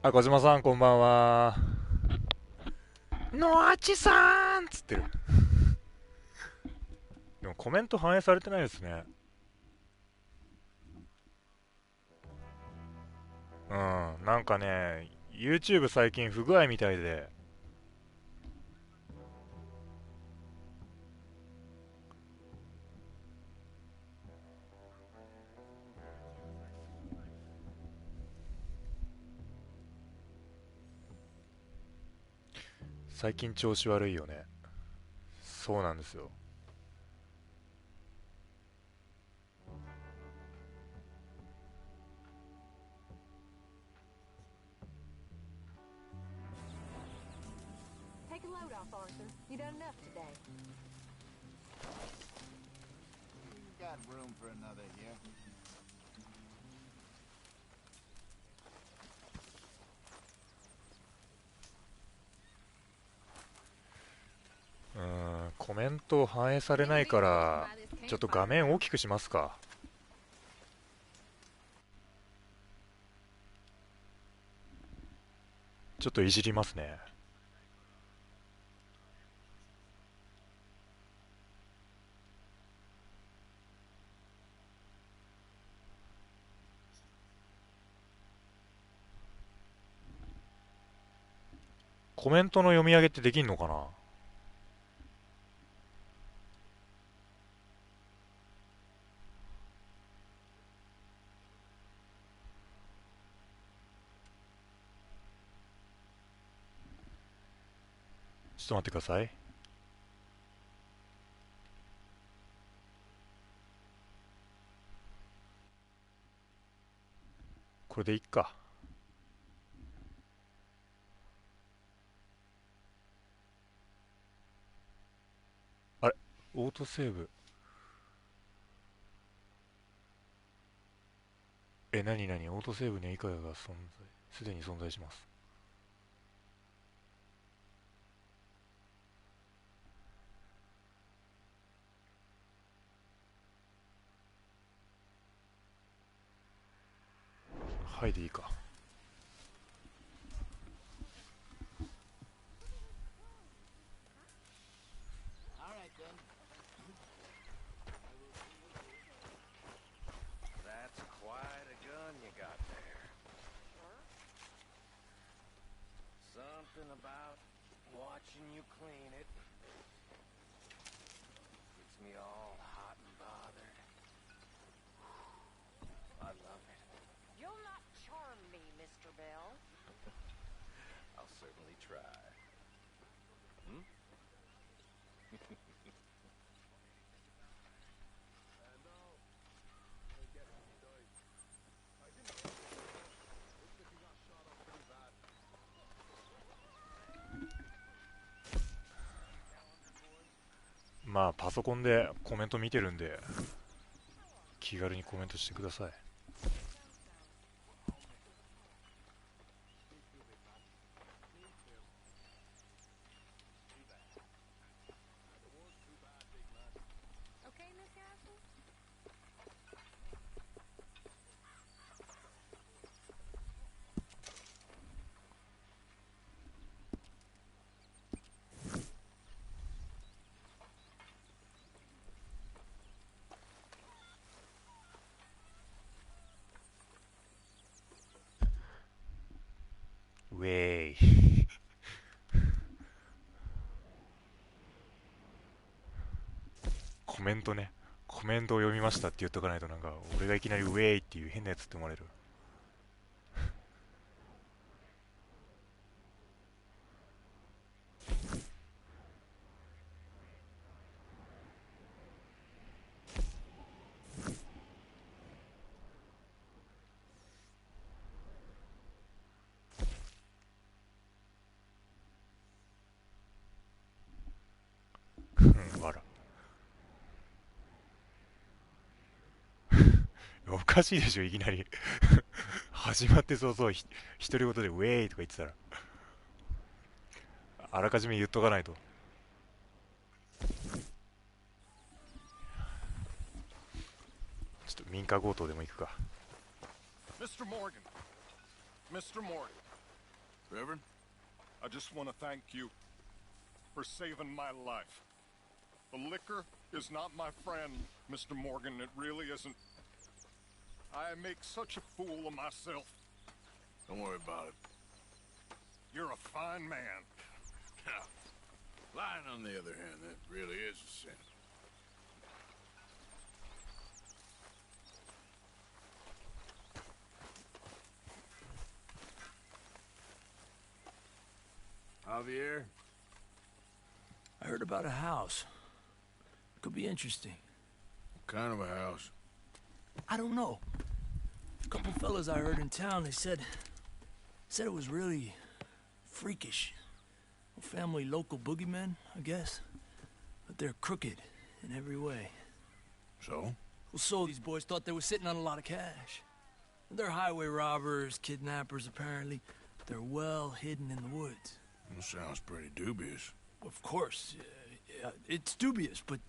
あ、小島さん、こんばんは。のあちさんっつってる。でもコメント反映されてないですね。うん、なんかね、YouTube 最近不具合みたいで、最近調子悪いよね。そうなんですよ。Take a load off, Arthur. You done enough today. You got room for another here. コメント反映されないから、ちょっと画面大きくしますか。ちょっといじりますね。コメントの読み上げってできんのかな。ちょっと待ってください。これでいっか。あれ、オートセーブ。何々、オートセーブには以下がすでに存在します。はいでいいか。All right then. That's quite a gun you got there. Something about watching you clean it gets me all hot and bothered. I love it. You'll not charm me, Mr. Bell. I'll certainly try. Hmm? まあパソコンでコメント見てるんで気軽にコメントしてください。Okay, Miss Castle? ウェイ。コメントね。コメントを読みましたって言っとかないとなんか俺がいきなりウェイっていう変なやつって思われる。うん、わら。おかしいでしょ、いきなり。始まって早々独り言でウェイとか言ってたら。あらかじめ言っとかないと。ちょっと民家強盗でも行くか。Mr. Morgan. Mr. Morgan. Reverend? I just want to thank you for saving my life. The liquor is not my friend, Mr. Morgan. It really isn't. I make such a fool of myself. Don't worry about it. You're a fine man. Now, lying on the other hand, that really is a sin. Javier? I heard about a house. Could be interesting. What kind of a house? I don't know. A couple fellas I heard in town, they said it was really freakish. A family local boogeymen, I guess. But they're crooked in every way. So? Well, so these boys thought they were sitting on a lot of cash. They're highway robbers, kidnappers, apparently. They're well hidden in the woods. That sounds pretty dubious. Of course, yeah, it's dubious, but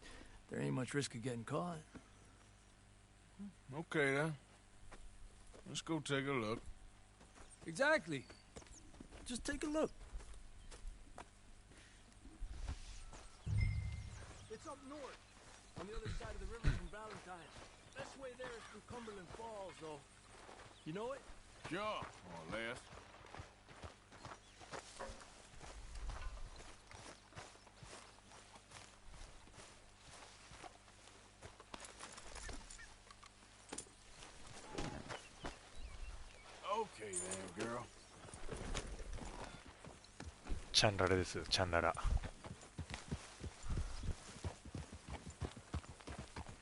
there ain't much risk of getting caught. Okay, then. Let's go take a look. Exactly. Just take a look. It's up north, on the other side of the river from Valentine. Best way there is through Cumberland Falls, though. You know it? Sure, more or less. Okay then, girl. チャンララですよ、チャンララ。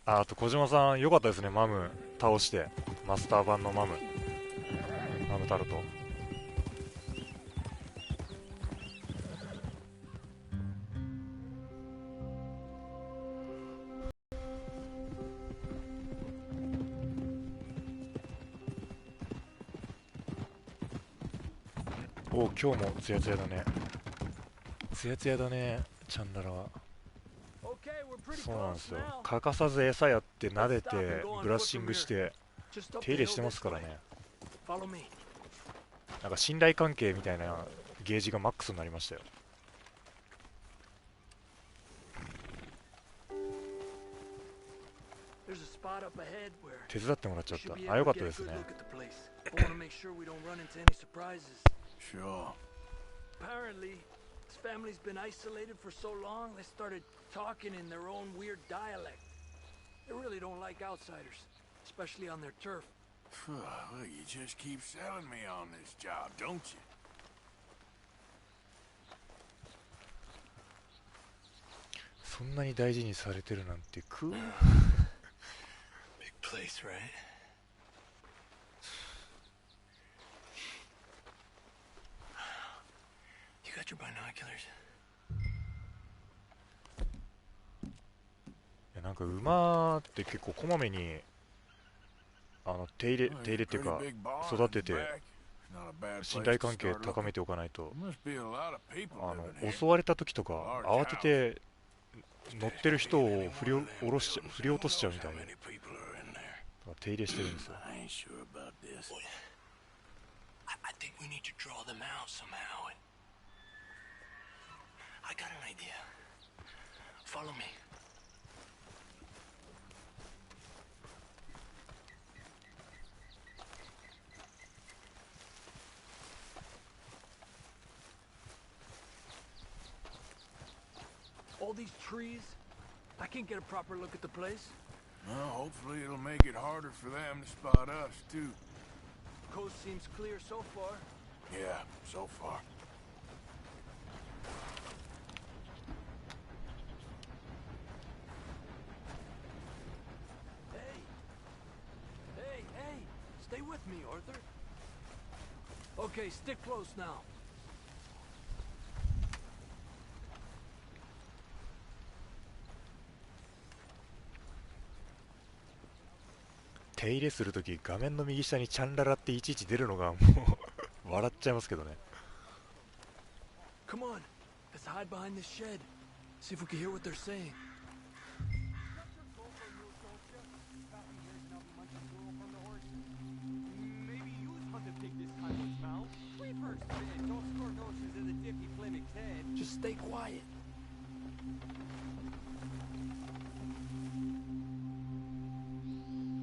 あと小島さん良かったですね。マム倒してマスター版のマムタルト。お、今日もツヤツヤだね。ツヤツヤだね、チャンララは。そうなんですよ。欠かさず餌やって撫でてブラッシングして手入れしてますからね。なんか信頼関係みたいなゲージがマックスになりましたよ。手伝ってもらっちゃった。あ、よかったですね。Sure. Apparently, this family's been isolated for so long, they started talking in their own weird dialect. They really don't like outsiders, especially on their turf. Well, you just keep selling me on this job, don't you? そんなに大事にされてるなんてく。Big place, right? You got your binoculars? いや、なんか馬って結構こまめに手入れっていうか育てて信頼関係高めておかないと襲われた時とか慌てて乗ってる人を振り落としちゃうみたいで手入れしてるんですよ。I think we need to draw them out somehow. I got an idea. Follow me. All these trees, I can't get a proper look at the place. Well, hopefully it'll make it harder for them to spot us, too. Coast seems clear so far. Yeah, so far. Hey, stay with me, Arthur. Okay, stick close now. 手入れするとき画面の右下にチャンララっていちいち出るのがもう笑っちゃいますけどね。Come on, let's hide behind this shed. See if we can hear what they're saying. Maybe you hunt a pig this time, Mal. Creepers! Don't quiet.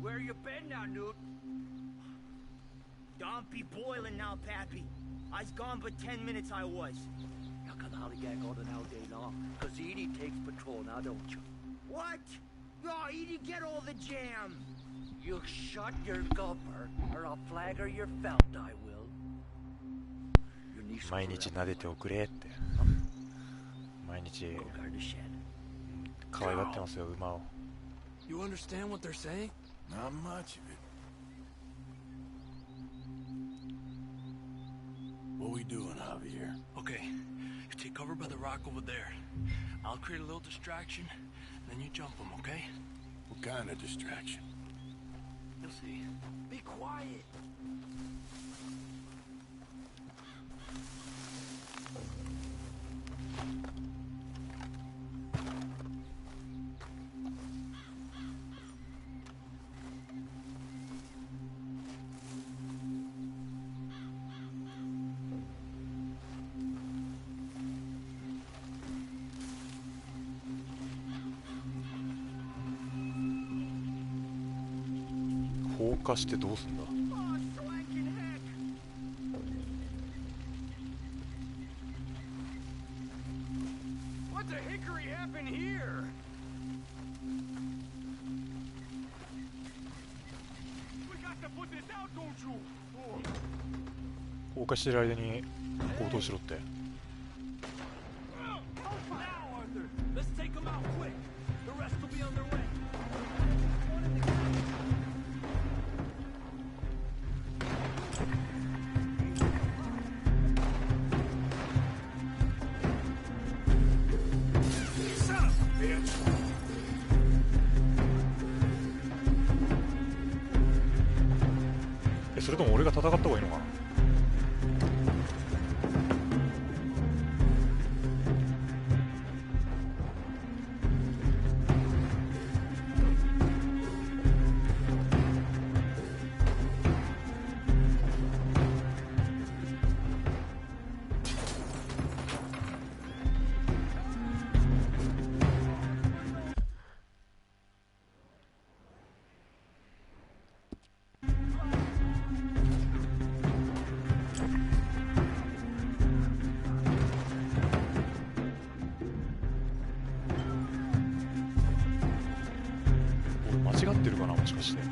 Where you been now, Newt? Don't be boiling now, Pappy. I's gone but 10 minutes I was. You can hollygag on and all day long, 'cause Edie takes patrol now, don't you? What? Oh, Edie, get all the jam. You shut your gupper, or I'll flagger your felt, I will. Your niece 毎日撫でておくれって。毎日 go guard the shed. 可愛がってますよ、馬を。 You understand what they're saying? Not much of it. What we doing, Javier? Okay, you take cover by the rock over there. I'll create a little distraction, then you jump them, okay? What kind of distraction? You'll see. Be quiet. 放火してどうすんだ。 Oh, swanking heck. What the hickory happened here? We got to put this out, don't you? 放火してる間に行動しろって。 Now, Arthur, let's take them out quick. The rest will be on their way. それとも俺が戦った方がいいのかな。間違ってるかな、もしかして。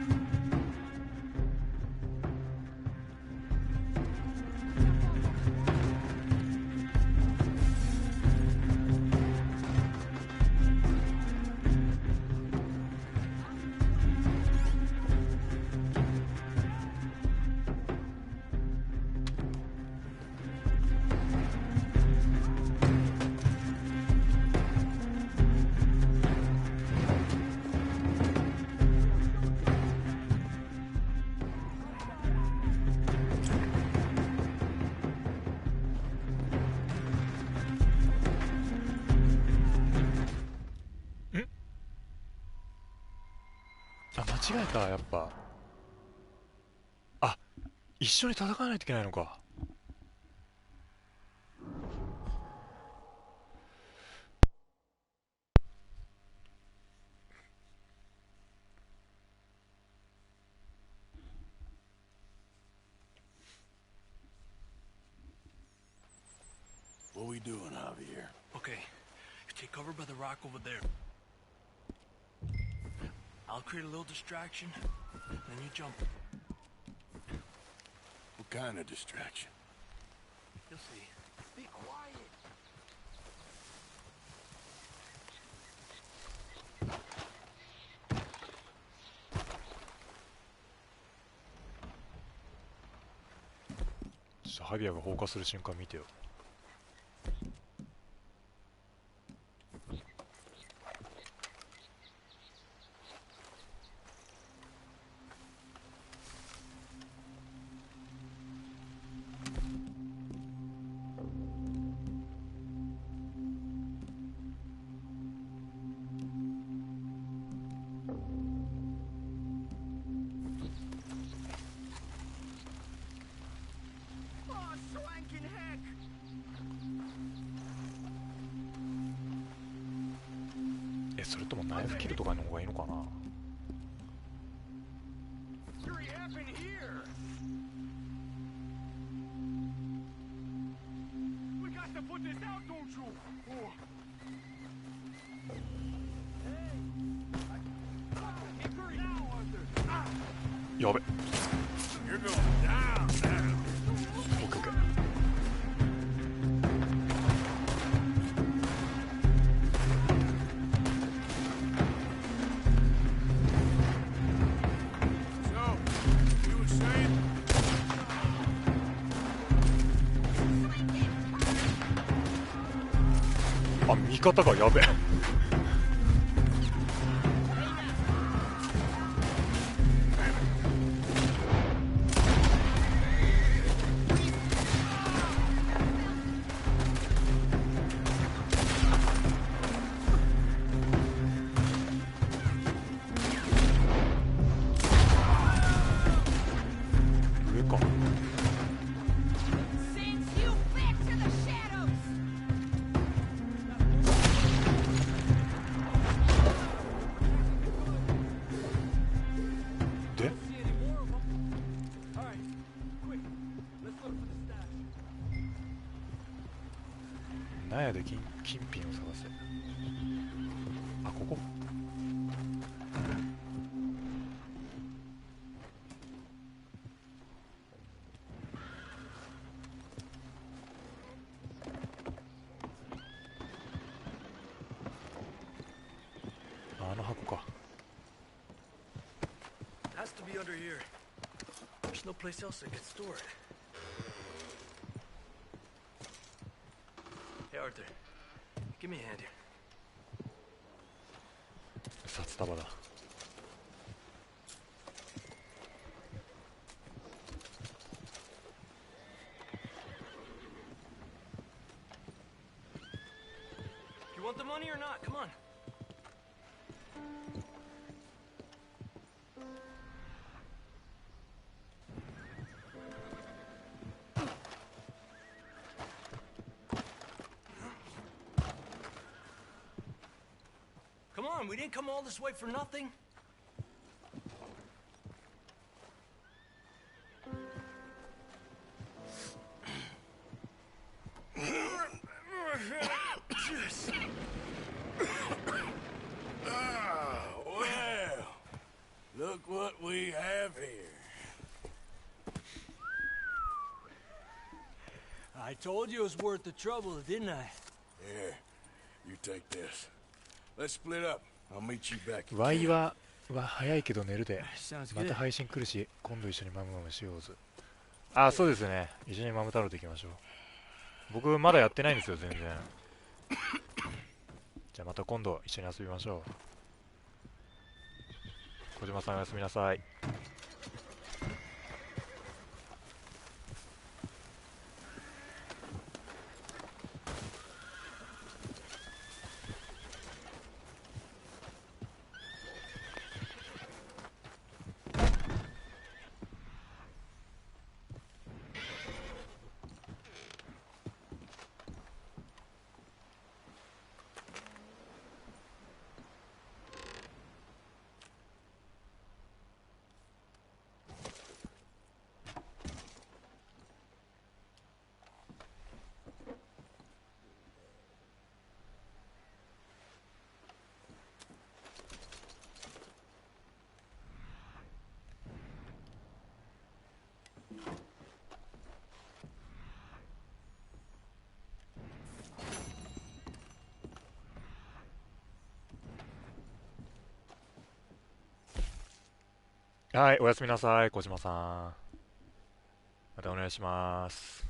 あ、間違えた、やっぱ。あ、一緒に戦わないといけないのか。What we doing, Javier? Okay, you take cover by the rock over there. I'll create a little distraction, then you jump. What kind of distraction? You'll see. Be quiet. ハビアが放火する瞬間見てよ。Oh, swanking heck. ともナイフキルとかの方がいいのかな。やべ。オッケーオッケー。あ、味方がやべえ。上か。で納屋で金品を探せ。あ、ここ。あの箱か。Has to be under here. There's no place else that gets stored. Hey, Arthur. Give me a hand here. 札束だ。You want the money or not? Come on. Come on, we didn't come all this way for nothing. Well, look what we have here. I told you it was worth the trouble, didn't I? Here, you take this. Let's split up. I'll meet you back. ワイは早いけど寝るで。 Sounds ま good. た配信来るし、今度一緒にマムマムしようぜ。あ、そうですね。一緒にマム太郎で行きましょう。僕まだやってないんですよ、全然。じゃあまた今度一緒に遊びましょう。小島さんおやすみなさい。はい、おやすみなさい、小島さん。またお願いします。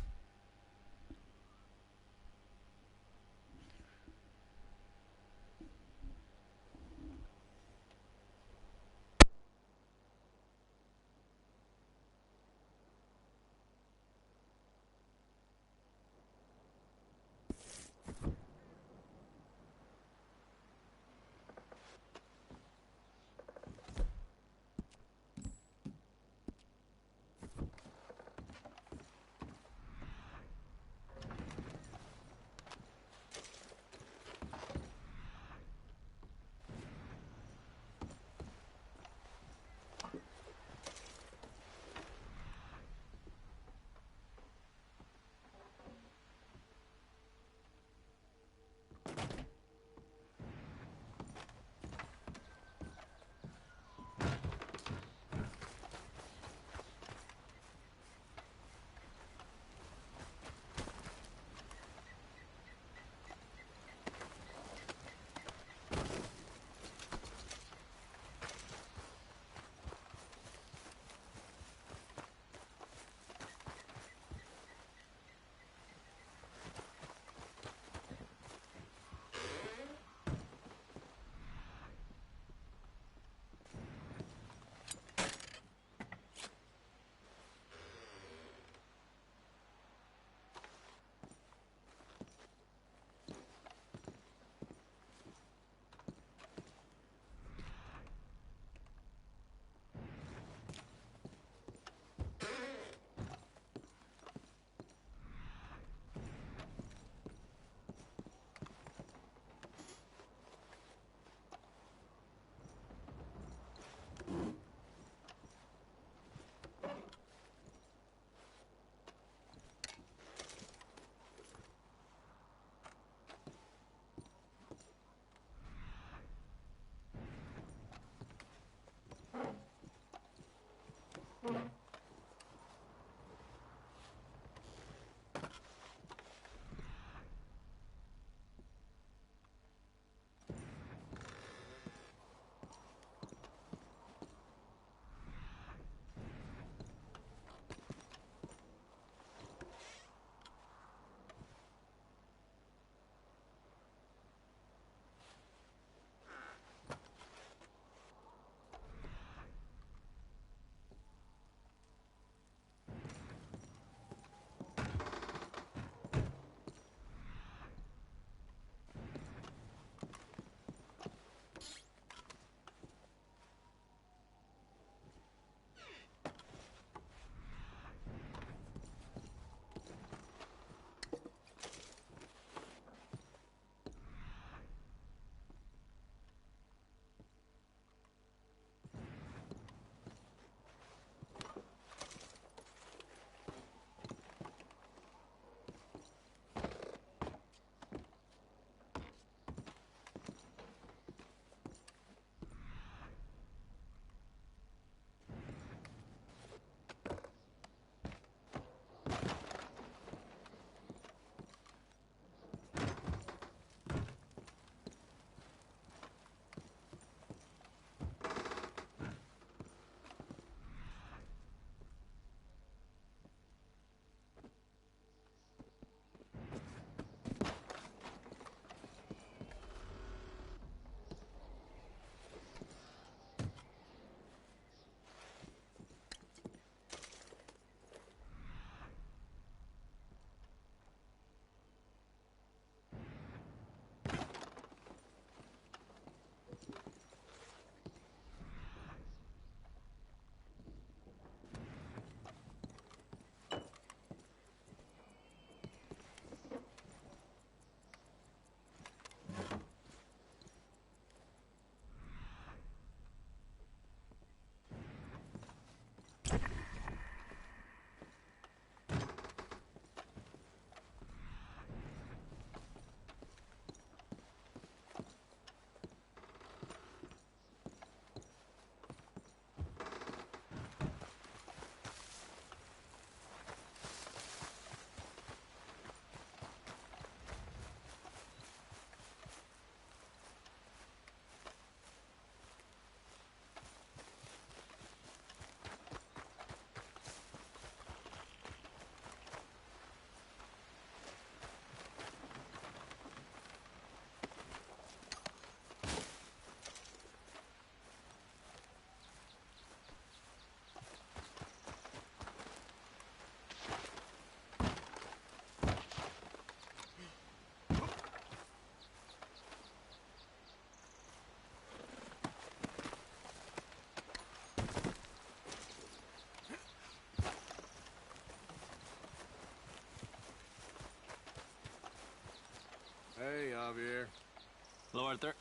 Arthur.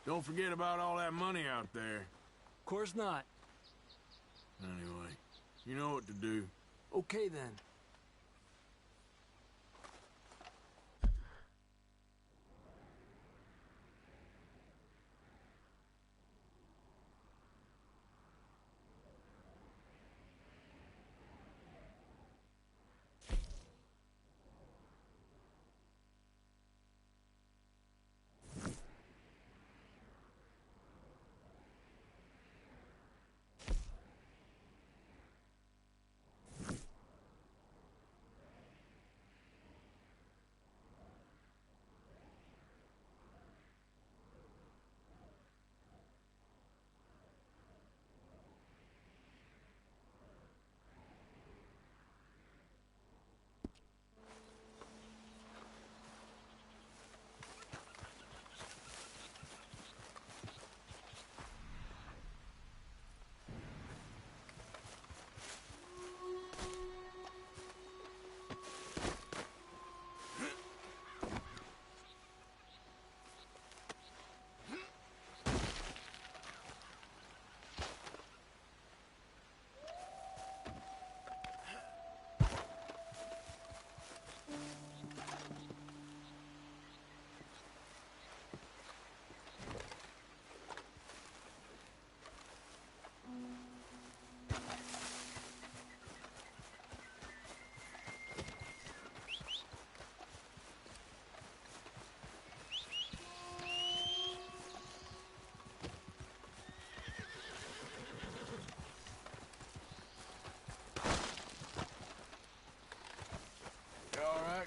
Don't forget about all that money out there. Of course not. Anyway, you know what to do. Okay then.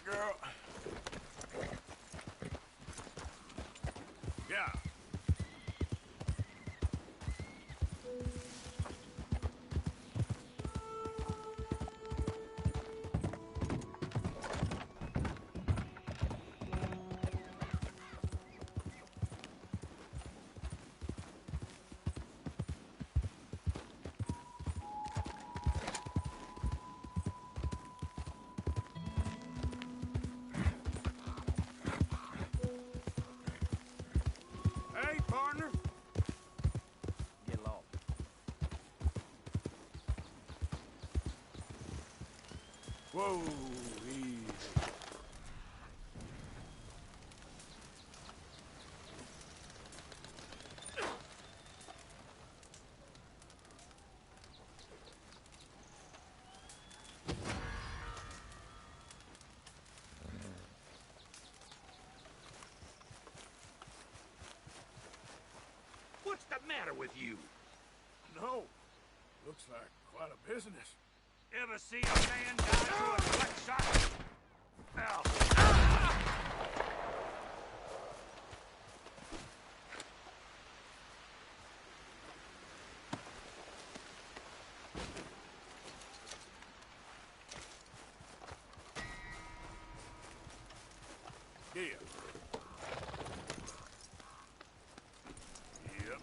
Girl. Yeah. Hey, partner. Get lost. Whoa, easy. What's the matter with you? No. Looks like quite a business. Ever see a man die to a flex shot? Ow. Yeah. Yep.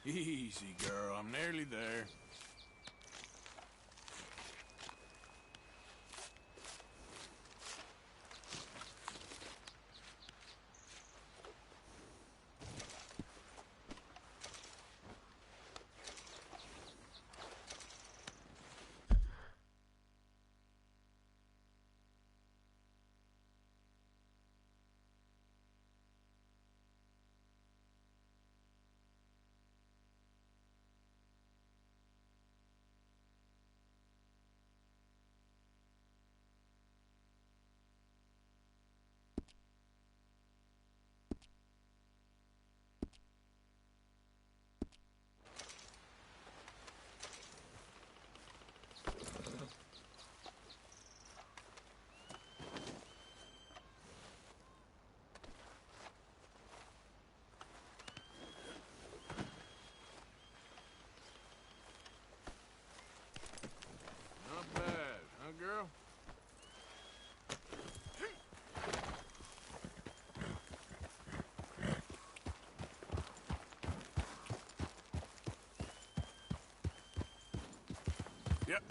Easy, girl. I'm nearly there. Not bad, huh, girl? Yep.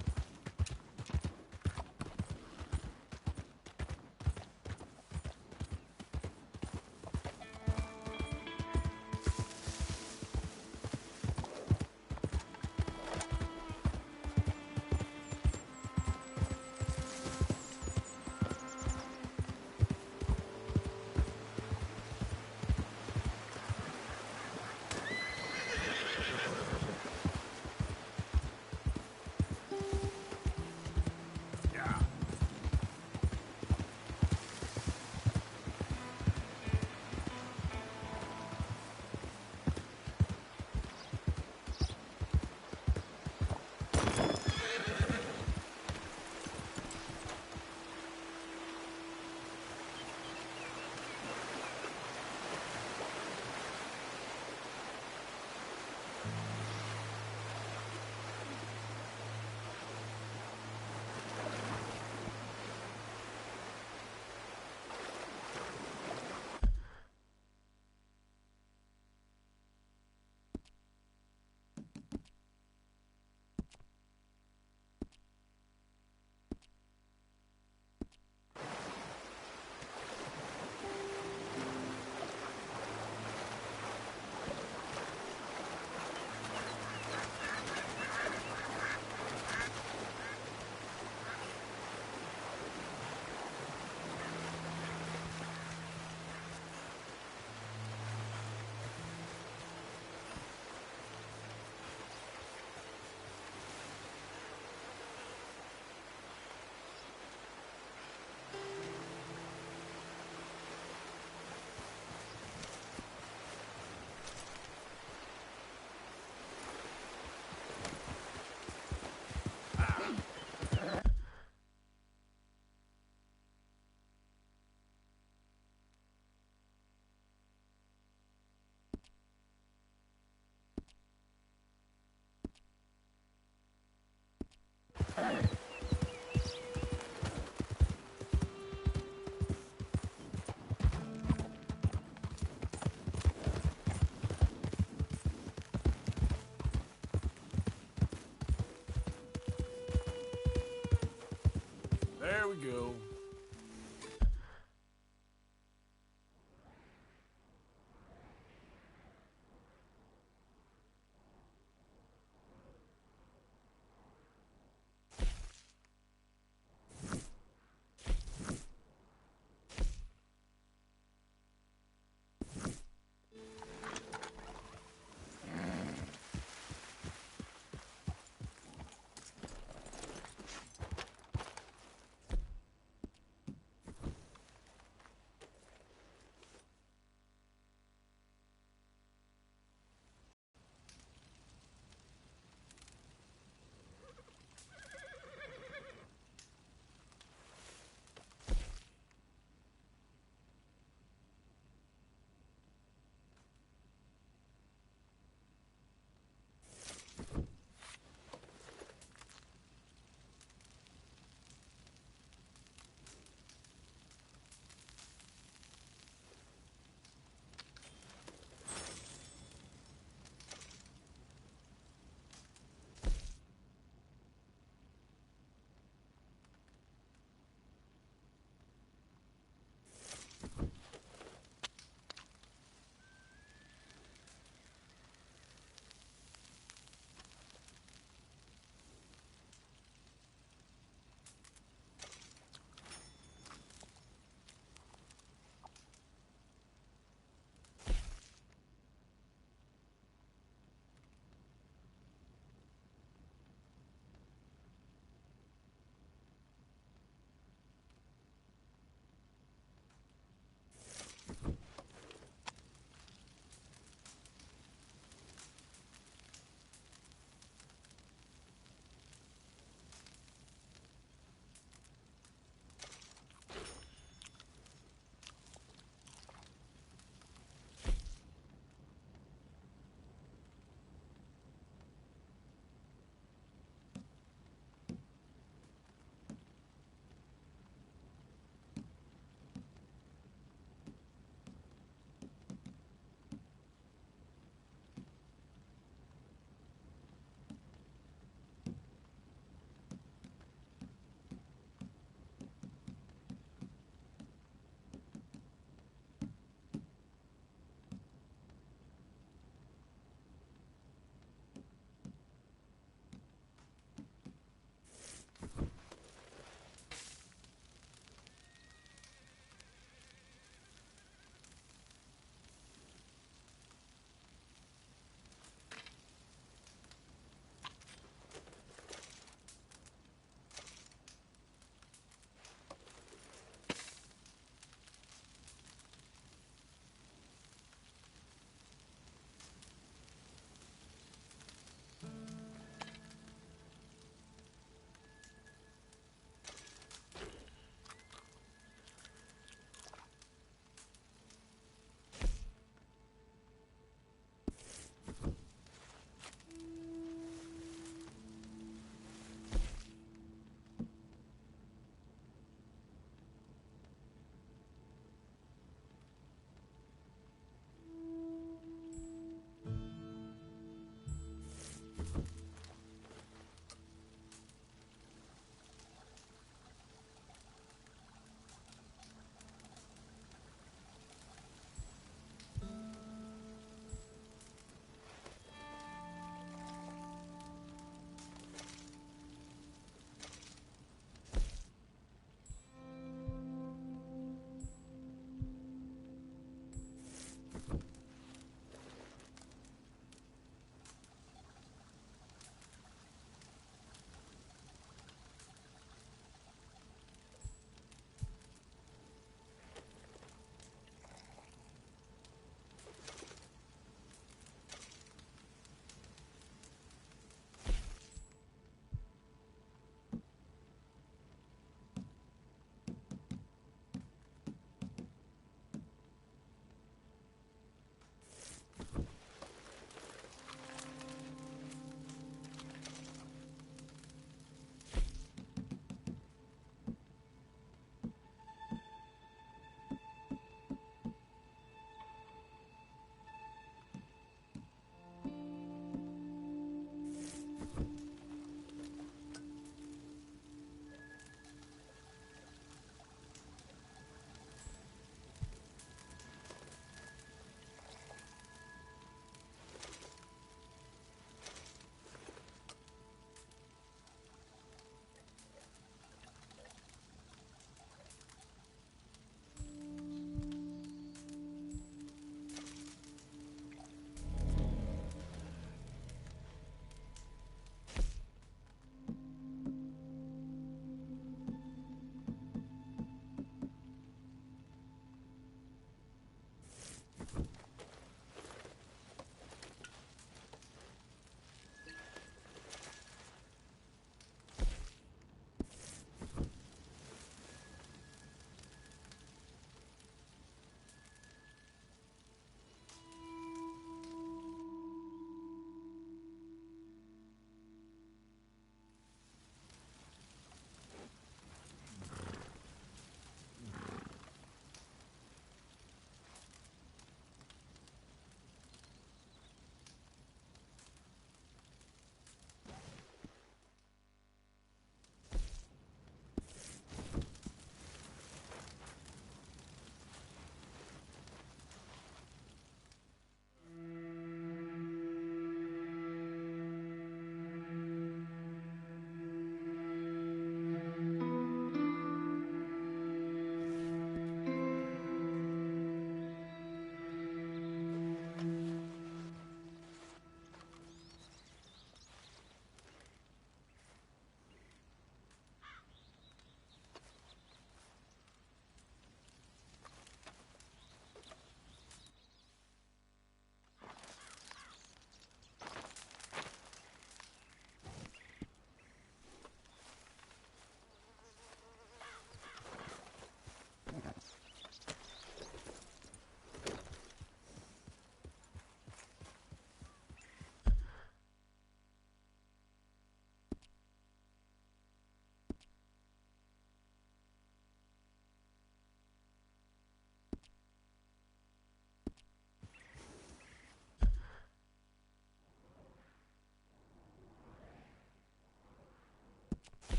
There we go.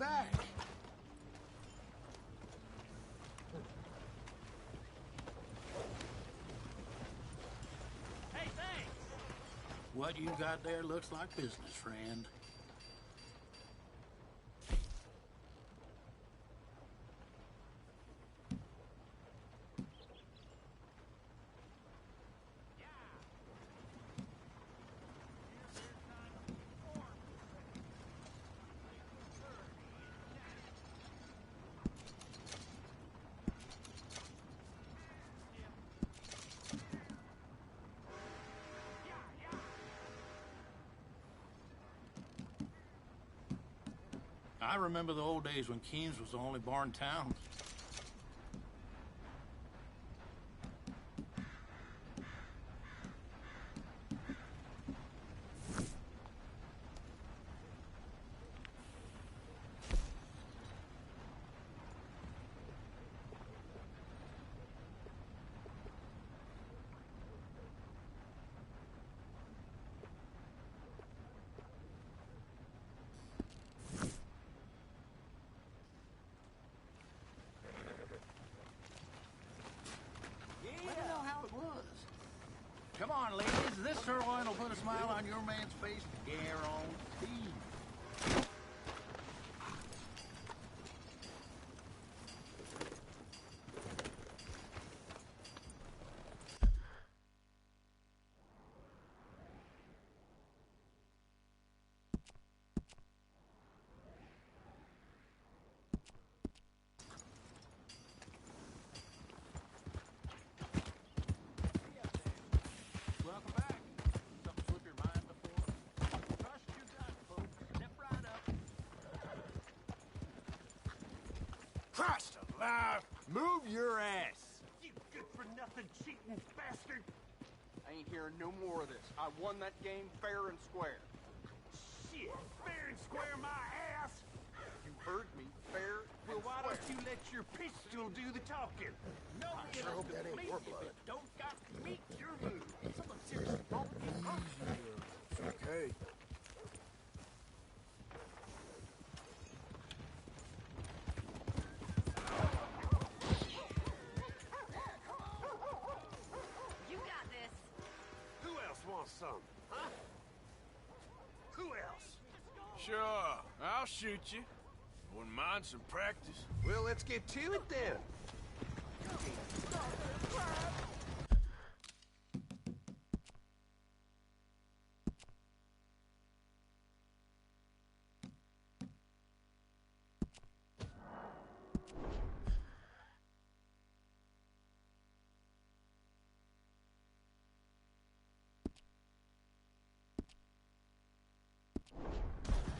back. Hey, thanks! What you got there looks like business, friend. I remember the old days when Keenes was the only bar in town. Come on, ladies. This sirloin will put a smile on your man's face. Guaranteed. Christ alive! Move your ass! You good-for-nothing cheating bastard! I ain't hearing no more of this. I won that game fair and square. Shit! Fair and square my ass! You heard me. Fair Well, and why square. don't you let your pistol do the talking? No I sure hope that ain't your blood. Don't got meat your move. Someone seriously wrong with you, huh? Okay. You got this. Who else wants some? Huh? Who else? Sure, I'll shoot you. Wouldn't mind some practice. Well, let's get to it then.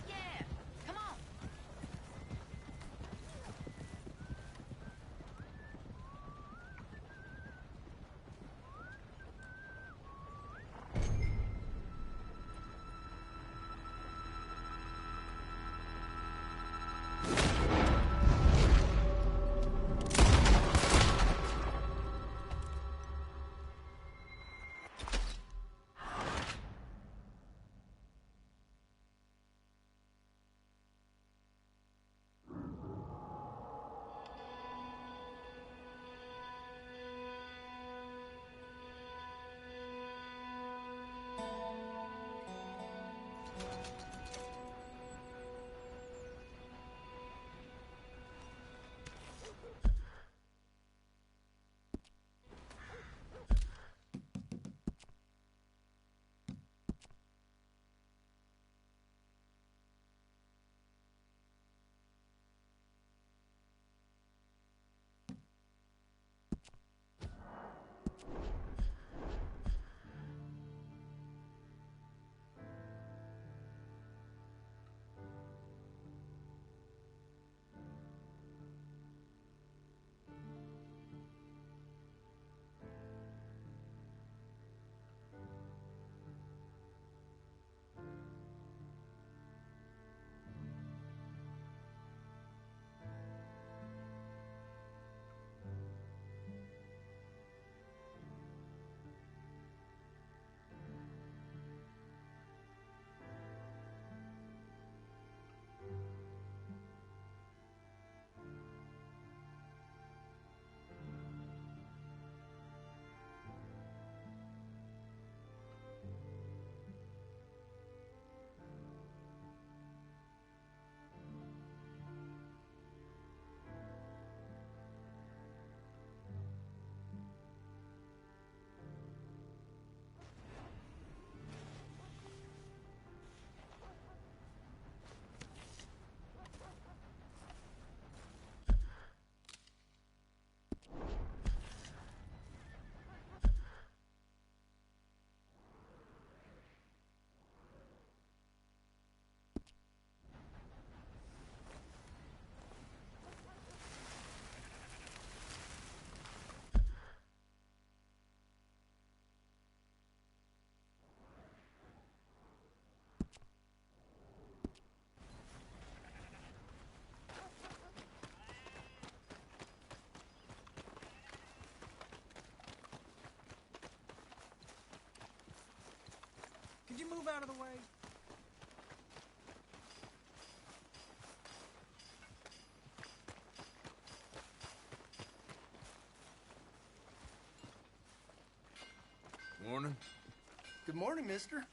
Yeah, come on. move out of the way. Morning. Good morning, mister.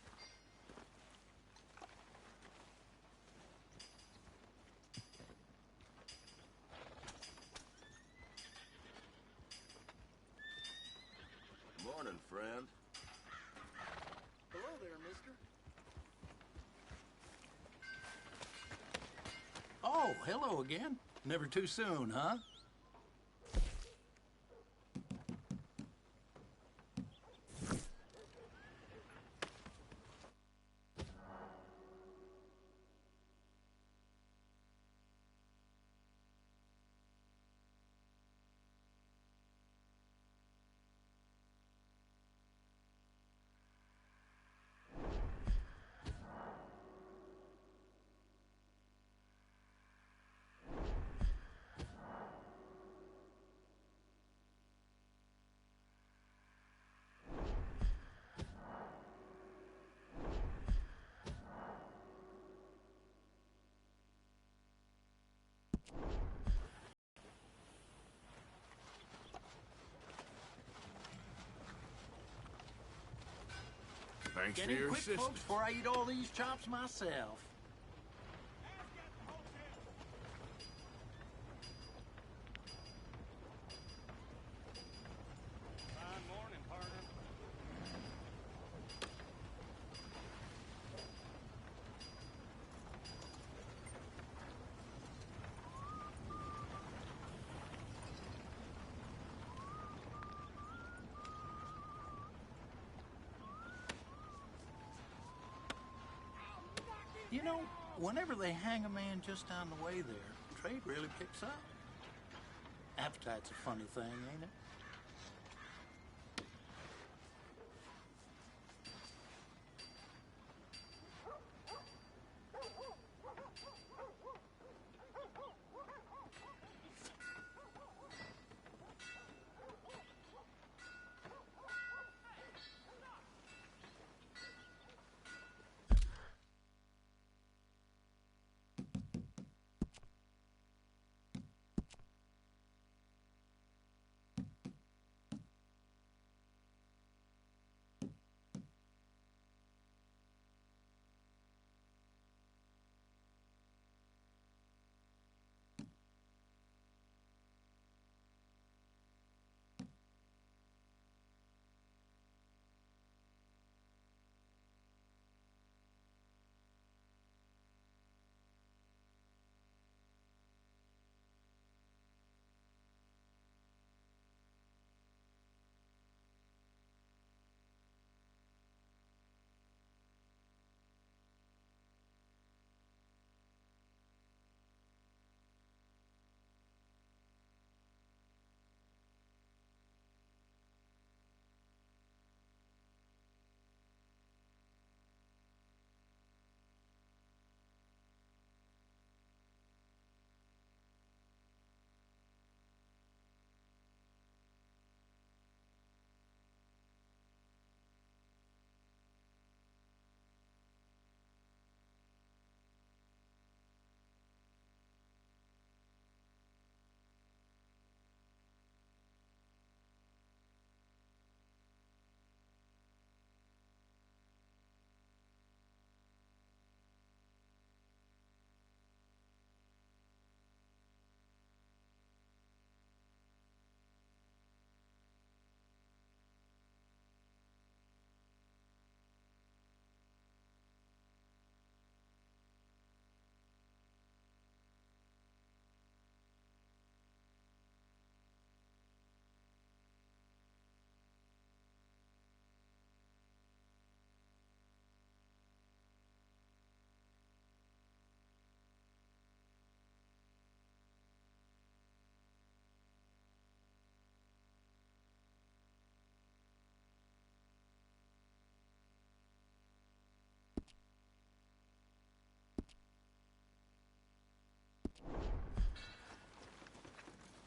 Morning, friend. Hello there, mister. Oh, hello again. Never too soon, huh? Thanks for Getting your quick, assistance. folks, before I eat all these chops myself. Fine morning, partner. You know, whenever they hang a man just on the way there, trade really picks up. Appetite's a funny thing, ain't it?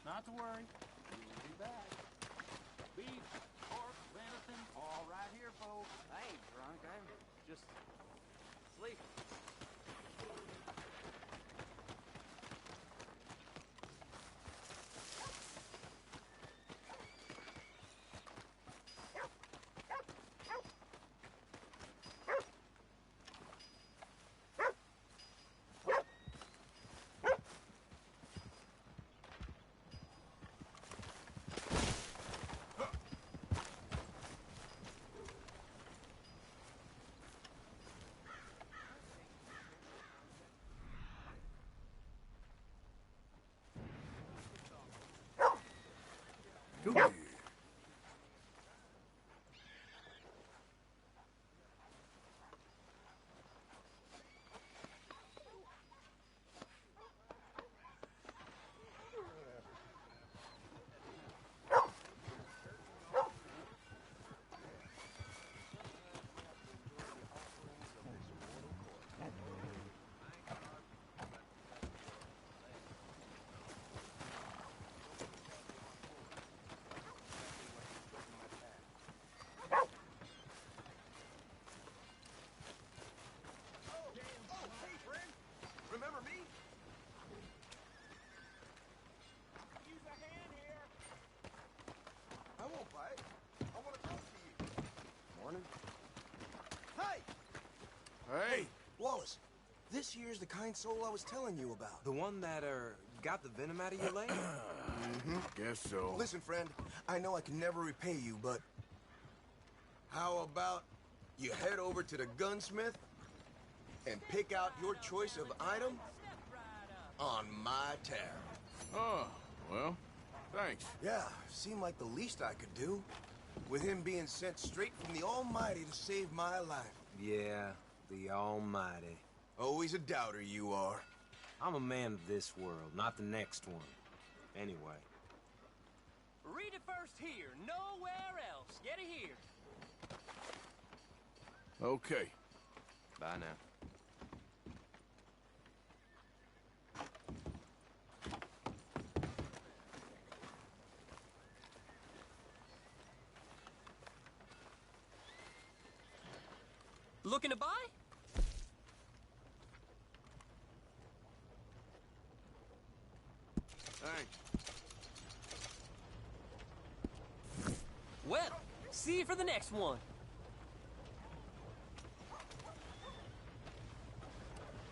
Not to worry. We'll be back. Beef, pork, venison, all right here, folks. I ain't drunk. I'm just sleep. Remember me? Use a hand here. I won't bite. I want to talk to you. Morning. Hey! Hey, Wallace. This here's the kind soul I was telling you about. The one that, got the venom out of your leg? Guess so. Listen, friend, I know I can never repay you, but how about you head over to the gunsmith and pick out your choice of item on my tab? Oh, well, thanks. Yeah, seemed like the least I could do, with him being sent straight from the Almighty to save my life. Yeah, the Almighty. Always a doubter you are. I'm a man of this world, not the next one. Anyway. Read it first here, nowhere else. Get it here. Okay. Bye now. Looking to buy? Thanks. Well, see you for the next one.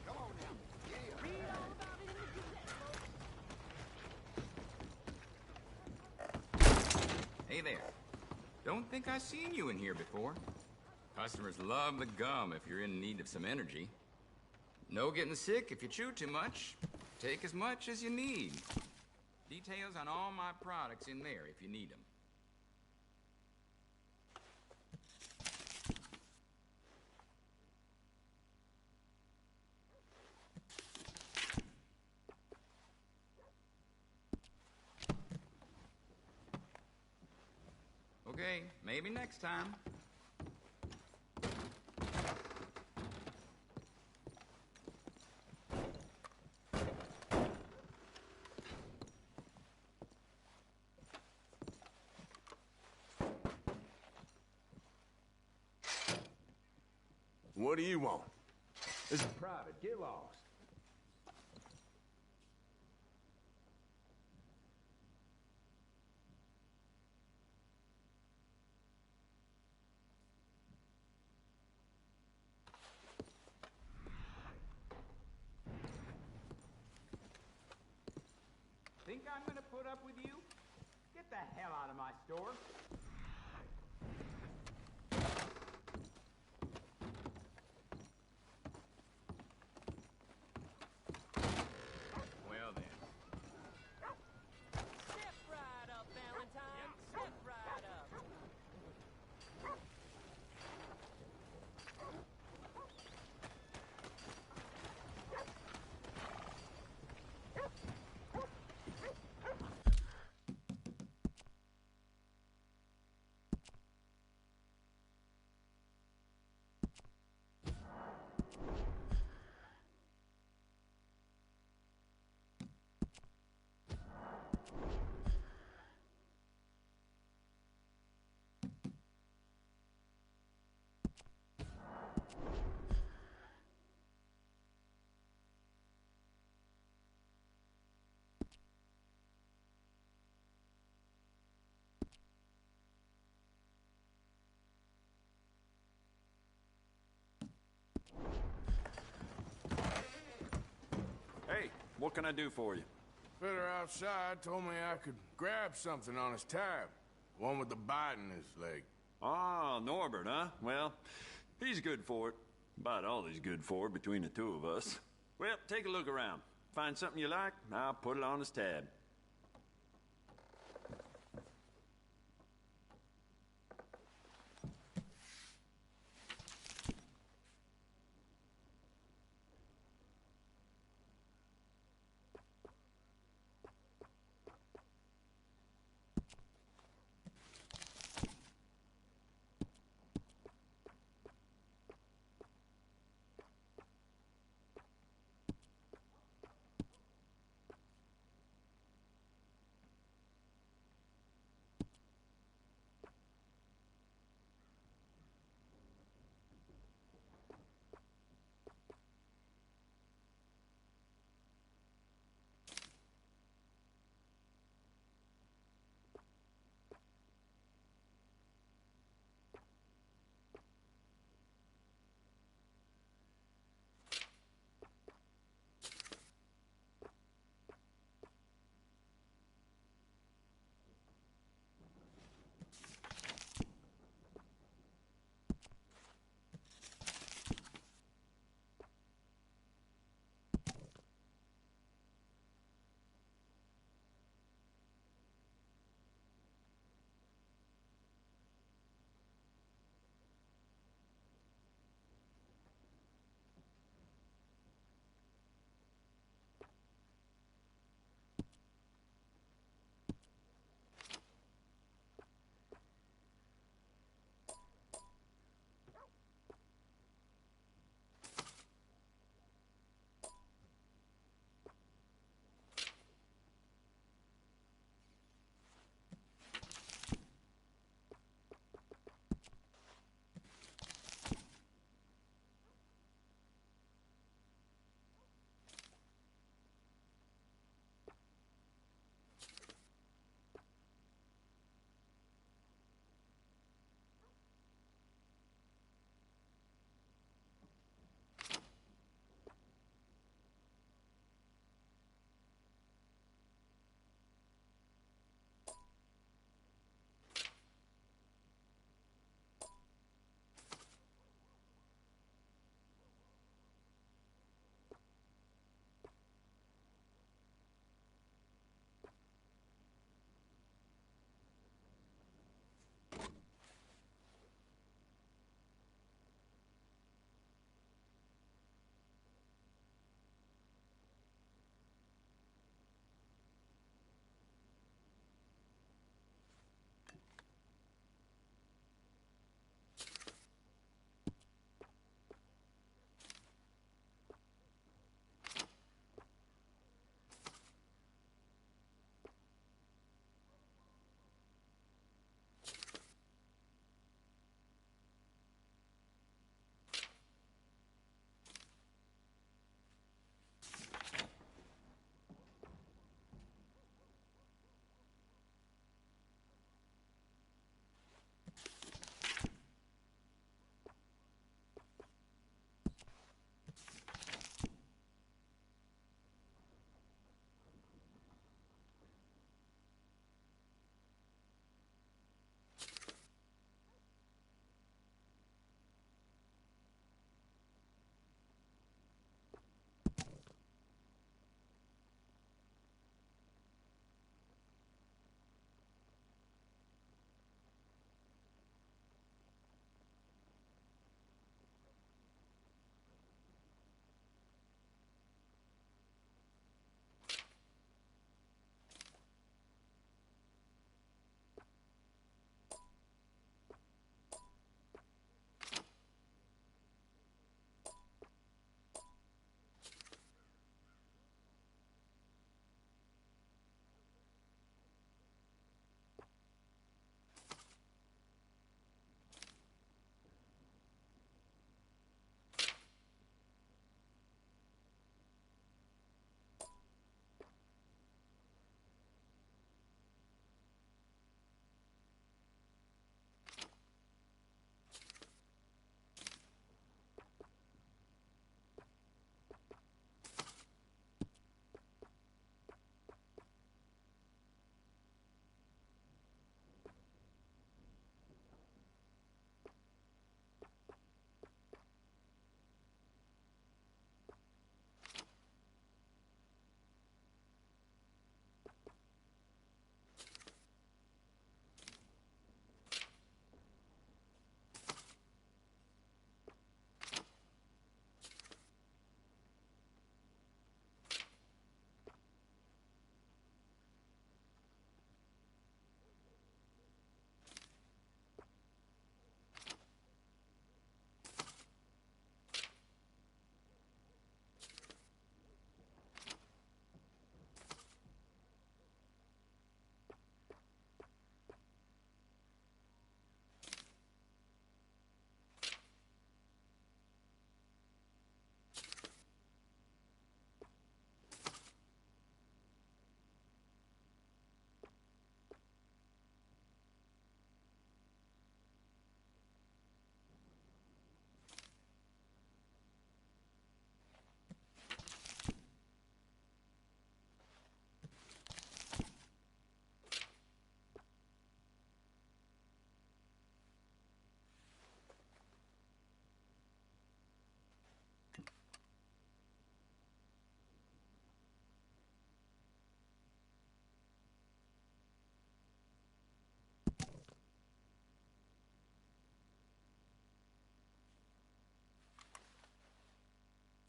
Come on now. Yeah. Read all about it in the Gazette. Hey there. Don't think I've seen you in here before. Customers love the gum if you're in need of some energy. No getting sick if you chew too much. Take as much as you need. Details on all my products in there if you need them. Okay, maybe next time. What do you want? This is private. Get lost. Think I'm gonna put up with you? Get the hell out of my store. Well then. Step right up, Valentine. Step right up. What can I do for you? Fitter outside told me I could grab something on his tab. One with the bite in his leg. Ah, Norbert, huh? Well, he's good for it. About all he's good for between the two of us. Well, take a look around. Find something you like, I'll put it on his tab.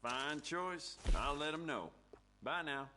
Fine choice. I'll let them know. Bye now.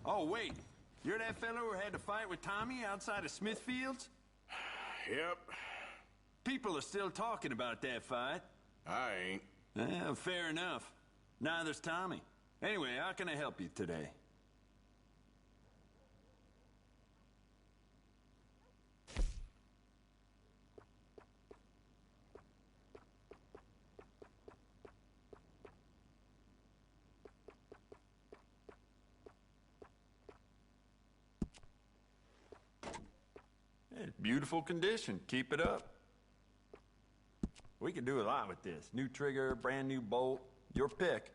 Oh, wait. You're that fellow who had to fight with Tommy outside of Smithfield's? Yep. People are still talking about that fight. I ain't. Fair enough. Neither's Tommy. Anyway, how can I help you today? Beautiful condition. Keep it up. We can do a lot with this. New trigger, brand new bolt. Your pick.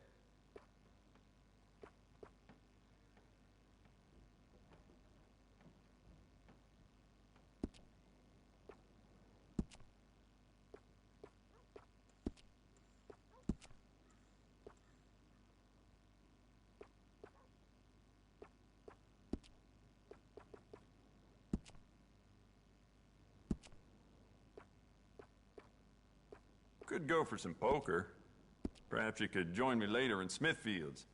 Could go for some poker. Perhaps you could join me later in Smithfield's.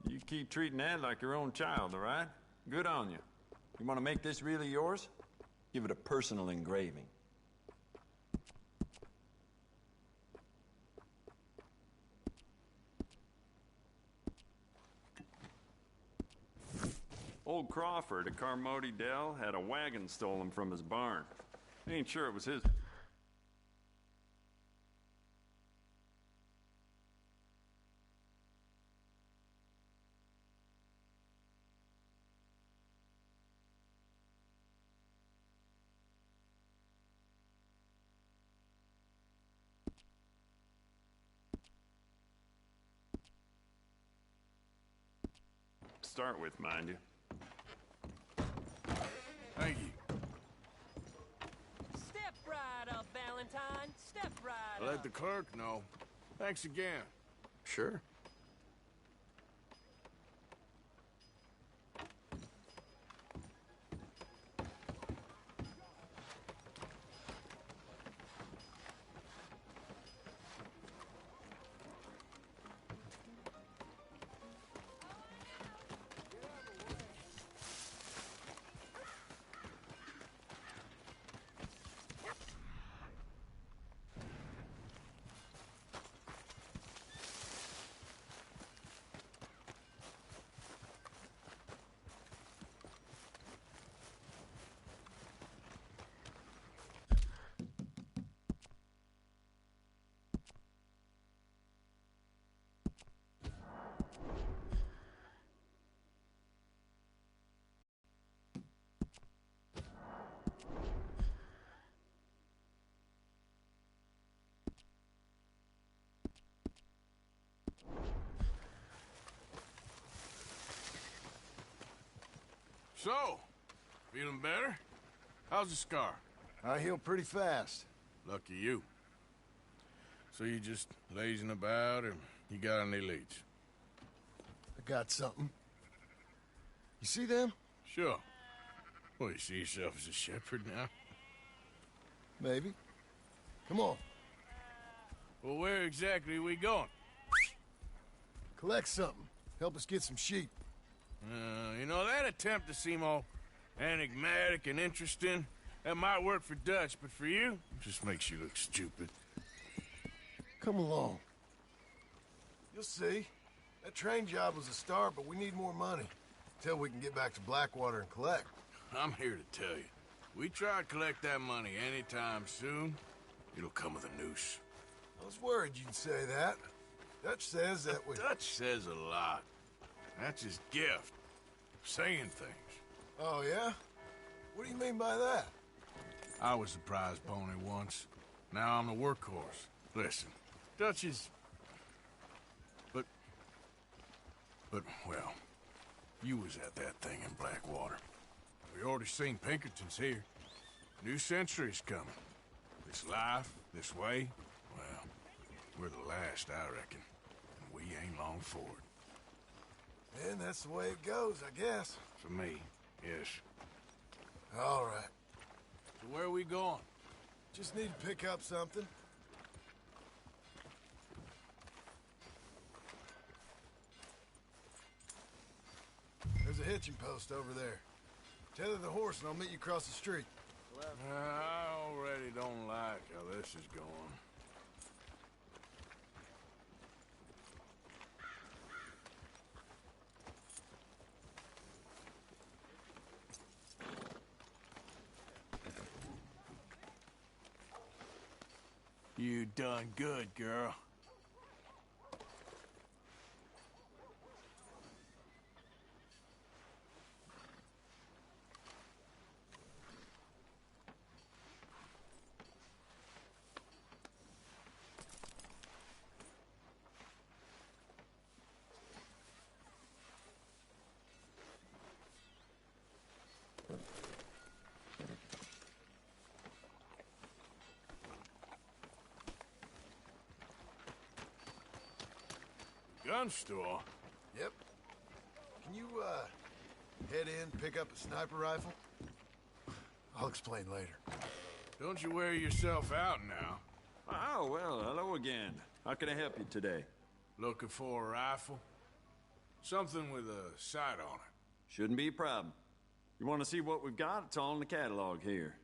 You keep treating that like your own child, all right? Good on you. You want to make this really yours? Give it a personal engraving. Old Crawford at Carmody Dell had a wagon stolen from his barn. Ain't sure it was his. Start with, mind you. Thank you. Step right up, Valentine. Step right I'll let the clerk know. Thanks again. Sure. So, feeling better? How's the scar? I heal pretty fast. Lucky you. So you just lazing about, or you got any leads? I got something. You see them? Sure. Well, you see yourself as a shepherd now? Maybe. Come on. Well, where exactly are we going? Collect something. Help us get some sheep. You know, that attempt to seem all enigmatic and interesting, that might work for Dutch, but for you, it just makes you look stupid. Come along. You'll see. That train job was a start, but we need more money. Till we can get back to Blackwater and collect. I'm here to tell you. We try to collect that money anytime soon, it'll come with a noose. I was worried you'd say that. Dutch says that we... Dutch says a lot. That's his gift. Saying things. Oh, yeah? What do you mean by that? I was the prize pony once. Now I'm the workhorse. Listen, Dutch is... But, well, you was at that thing in Blackwater. We already seen Pinkertons here. New century's coming. This life, this way, well, we're the last, I reckon. And we ain't long for it. And that's the way it goes, I guess. For me, yes. All right. So where are we going? Just need to pick up something. There's a hitching post over there. Tether the horse and I'll meet you across the street. I already don't like how this is going. You done good, girl. Gun store? Yep. Can you, head in, pick up a sniper rifle? I'll explain later. Don't you wear yourself out now. Oh, well, hello again. How can I help you today? Looking for a rifle? Something with a sight on it. Shouldn't be a problem. You want to see what we've got? It's all in the catalog here.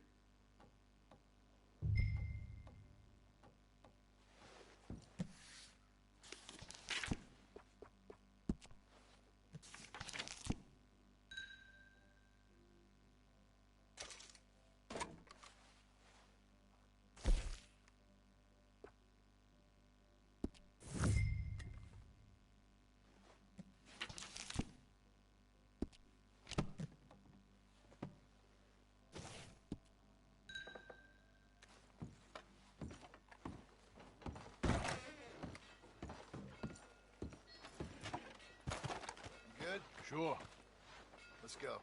Sure. Let's go.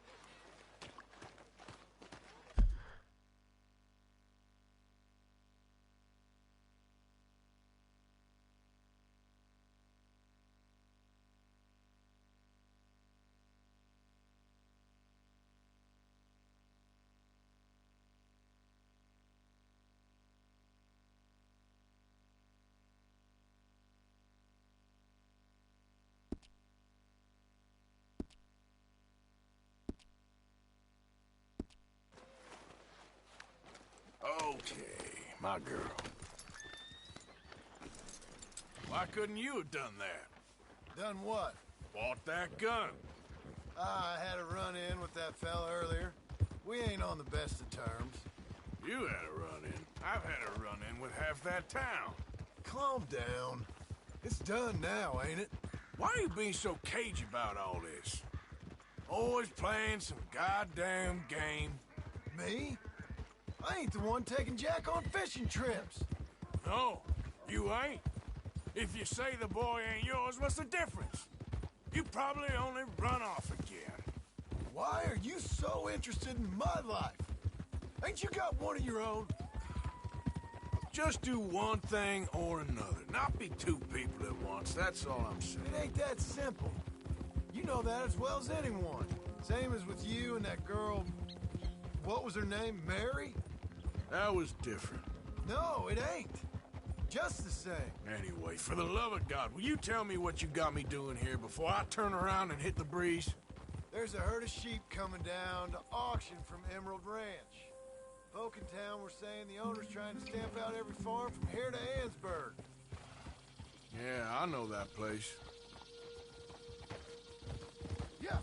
Okay, my girl. Why couldn't you have done that? Done what? Bought that gun. I had a run-in with that fella earlier. We ain't on the best of terms. You had a run-in. I've had a run-in with half that town. Calm down. It's done now, ain't it? Why are you being so cagey about all this? Always playing some goddamn game. Me? I ain't the one taking Jack on fishing trips. No, you ain't. If you say the boy ain't yours, what's the difference? You probably only run off again. Why are you so interested in my life? Ain't you got one of your own? Just do one thing or another. Not be two people at once, that's all I'm saying. It ain't that simple. You know that as well as anyone. Same as with you and that girl... What was her name? Mary? That was different. No, it ain't. Just the same. Anyway, for the love of God, will you tell me what you got me doing here before I turn around and hit the breeze? There's a herd of sheep coming down to auction from Emerald Ranch. Folk in town were saying the owner's trying to stamp out every farm from here to Ansburg. Yeah, I know that place. Yeah.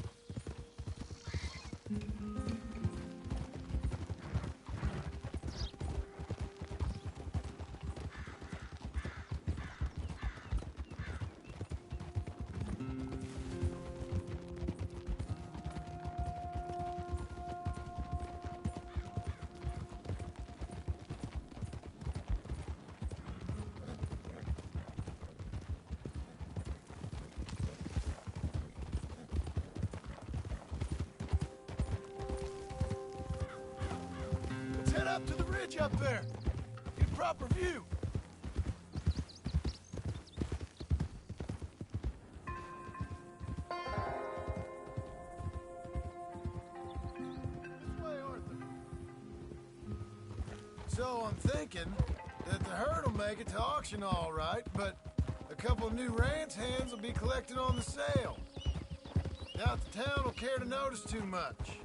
Head up to the ridge up there. Get a proper view. This way, Arthur. So I'm thinking that the herd will make it to auction all right, but a couple of new ranch hands will be collecting on the sale. Doubt the town will care to notice too much.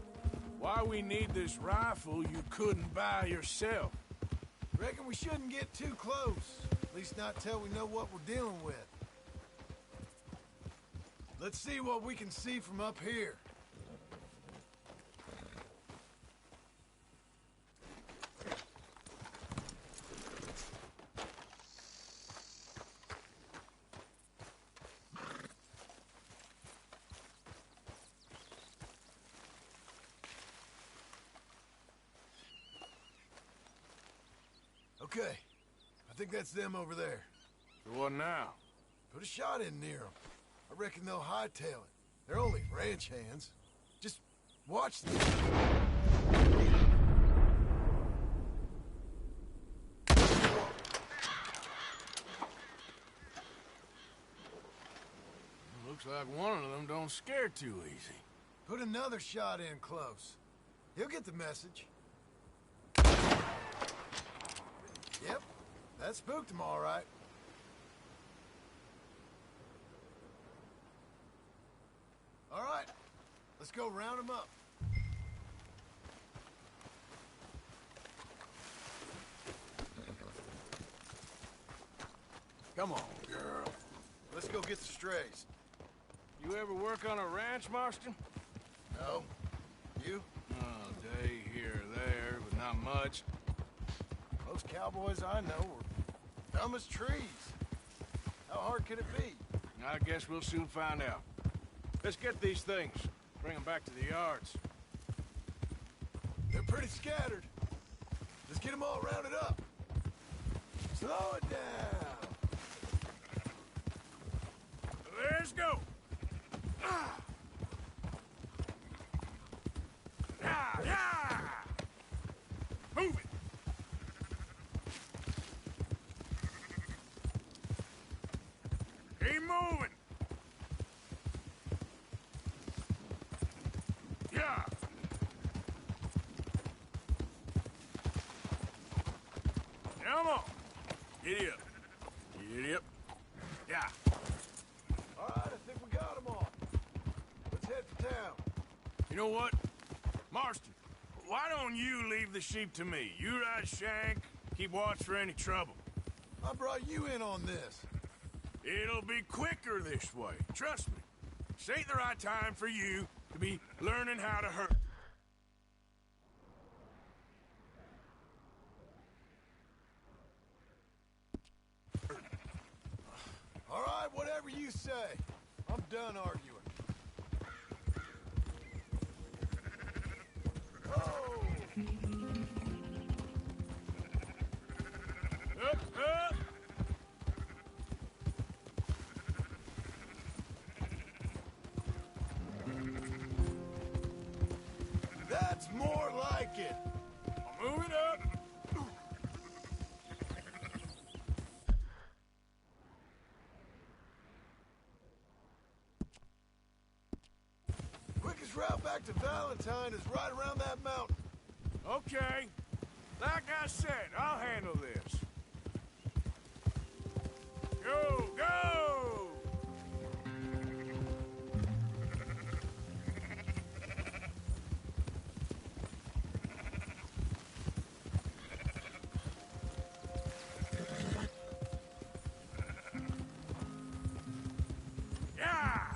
Why we need this rifle you couldn't buy yourself? Reckon we shouldn't get too close. At least not till we know what we're dealing with. Let's see what we can see from up here. Okay, I think that's them over there. So what now? Put a shot in near them. I reckon they'll hightail it. They're only ranch hands. Just watch them. Looks like one of them don't scare too easy. Put another shot in close. He'll get the message. Yep, that spooked him all right. All right, let's go round him up. Come on, girl. Let's go get the strays. You ever work on a ranch, Marston? No. You? A day here or there, but not much. Most cowboys I know are dumb as trees. How hard could it be? I guess we'll soon find out. Let's get these things. Bring them back to the yards. They're pretty scattered. Let's get them all rounded up. Slow it down. Let's go. Giddy up. Giddy up. Yeah. All right, I think we got them all. Let's head for town. You know what? Marston, why don't you leave the sheep to me? You ride Shank, keep watch for any trouble. I brought you in on this. It'll be quicker this way. Trust me. This ain't the right time for you to be learning how to hurt. All right, whatever you say. I'm done arguing. Oh! Up, up! That's more like it. Move it up. Quickest route back to Valentine is right around that mountain. Okay. Like I said, I'll handle this. Go, go! Yeah!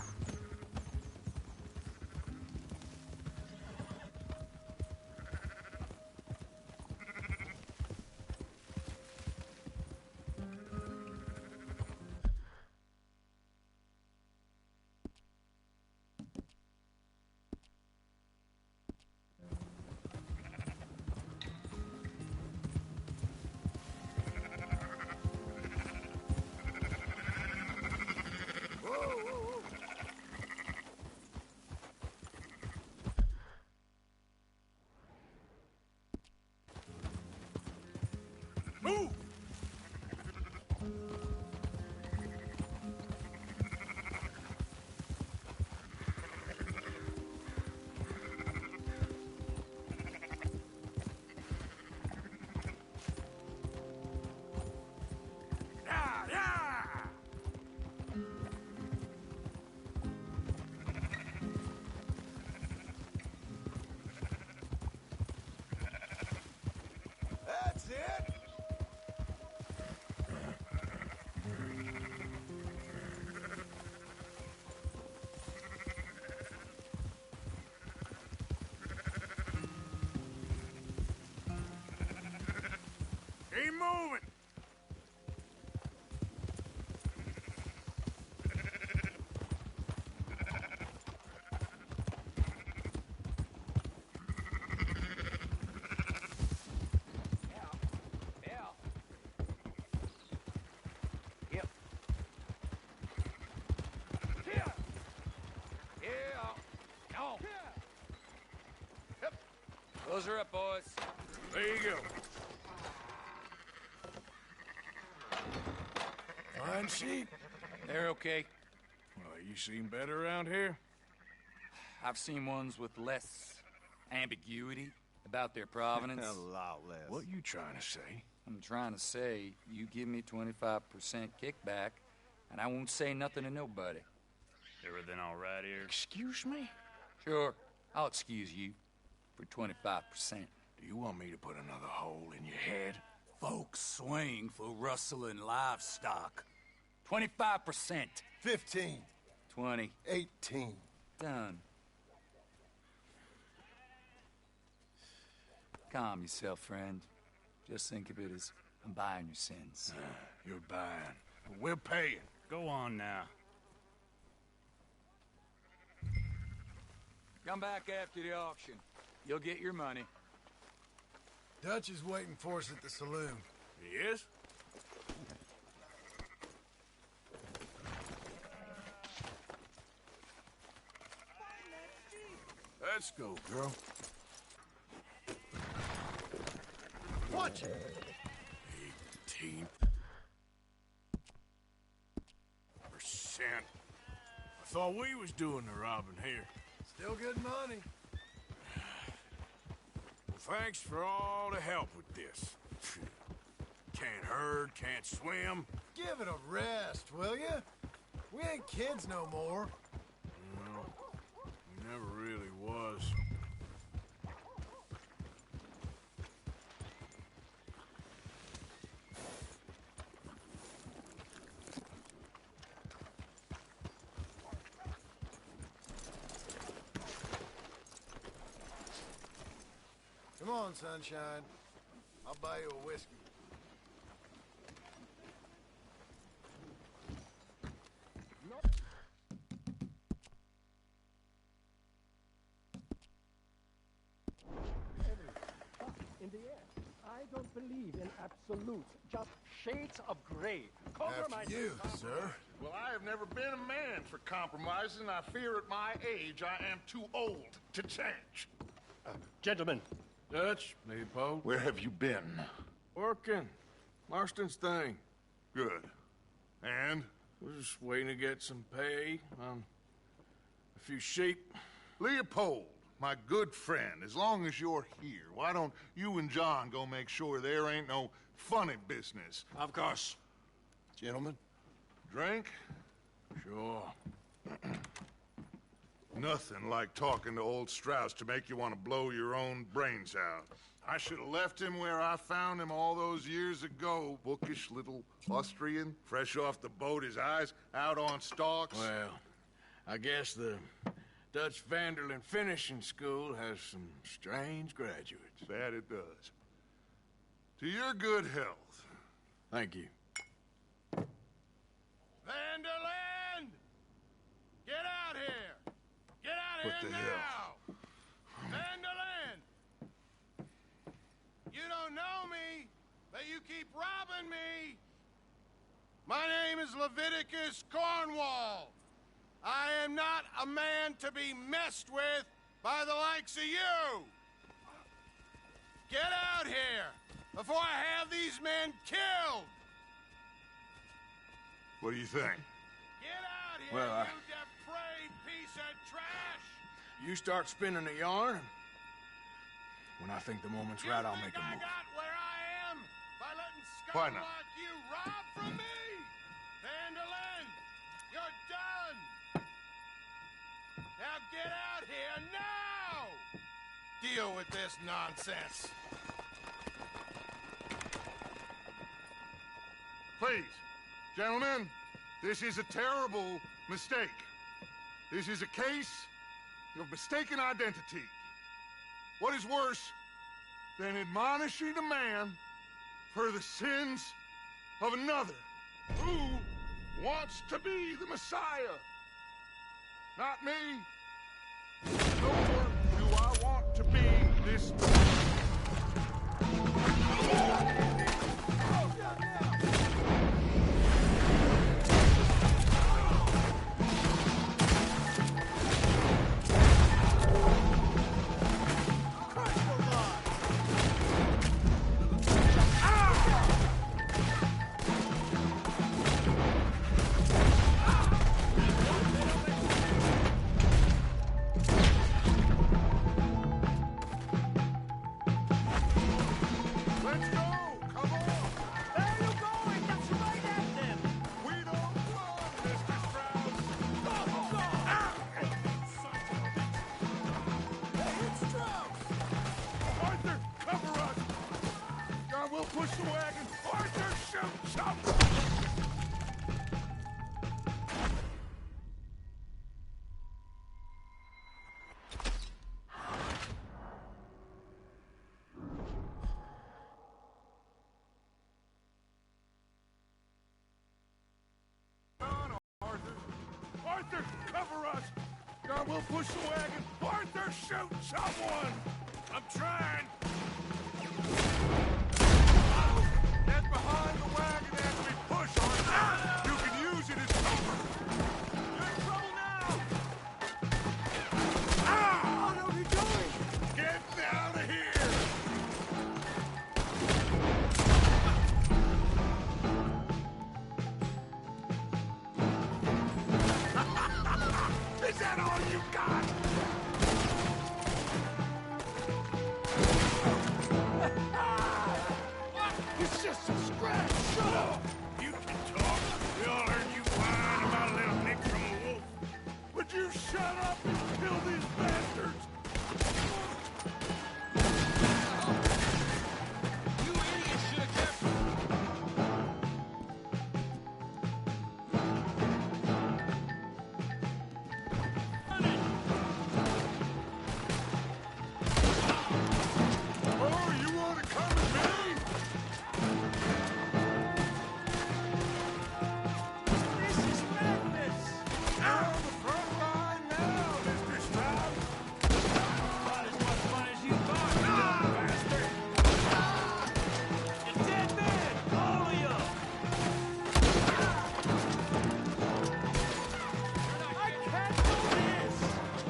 Move! Yeah, yeah! That's it. Keep moving! Yep. Come on. Yep. Close her up, boys. There you go. Fine sheep. They're okay. Well, you seem better around here? I've seen ones with less ambiguity about their provenance. A lot less. What you trying to say? I'm trying to say, you give me 25% kickback, and I won't say nothing to nobody. Everything all right here? Excuse me? Sure, I'll excuse you for 25%. Do you want me to put another hole in your head? Folks swing for rustling livestock. 25%. 15. 20. 18. Done. Calm yourself, friend. Just think of it as I'm buying your sins. You're buying. But we're paying. Go on now. Come back after the auction. You'll get your money. Dutch is waiting for us at the saloon. He is? Let's go, girl. Watch it. 18%. I thought we was doing the robbing here. Still good money. Well, thanks for all the help with this. Can't herd, can't swim. Give it a rest, will you? We ain't kids no more. No, never really was. Come on, sunshine. I'll buy you a whiskey. In the air. I don't believe in absolutes, just shades of gray. Compromise. After you, sir. Well, I have never been a man for compromises, and I fear at my age I am too old to change. Gentlemen. Dutch, me, Poe. Where have you been? Working. Marston's thing. Good. And? We're just waiting to get some pay on a few sheep. Leopold, my good friend, as long as you're here, why don't you and John go make sure there ain't no funny business? Of course. Gentlemen. Drink? Sure. Nothing like talking to old Strauss to make you want to blow your own brains out. I should have left him where I found him all those years ago. Bookish little Austrian, fresh off the boat, his eyes out on stalks. Well, I guess the Dutch Vanderlyn Finishing School has some strange graduates. That it does. To your good health. Thank you. Vanderland! Get out here! Get out What here the now! hell? Vanderland! You don't know me, but you keep robbing me! My name is Leviticus Cornwall. I am not a man to be messed with by the likes of you! Get out here before I have these men killed! What do you think? Get out here, Well, you depraved piece of trash! You start spinning a yarn, and when I think the moment's right, I'll make a I move. got where I am by letting Why scum not? like you rob from me! Vanderlyn, you're done! Now get out here now! Deal with this nonsense. Please, gentlemen, this is a terrible mistake. This is a case of mistaken identity. What is worse than admonishing a man for the sins of another who wants to be the Messiah? Not me. Nor do I want to be this. Push the wagon! Arthur, shoot! Jump! Arthur, cover us! God, we'll push the wagon! Arthur, shoot someone! I'm trying! Get behind the wagon as we push, Arthur! You can use it as cover! You're in trouble now! Ah! What are we doing? Get out of here! Is that all you got? It's just a scratch. Shut up. You can talk. We all heard you whine about a little nick from a wolf. Would you shut up and kill these bastards? You idiots should have kept. Oh, you want to come with me? This is madness! You're on the front line now, Mr. Stroud! Not as much fun as you thought, you dumb bastard! You're dead men, all of you! I can't do this!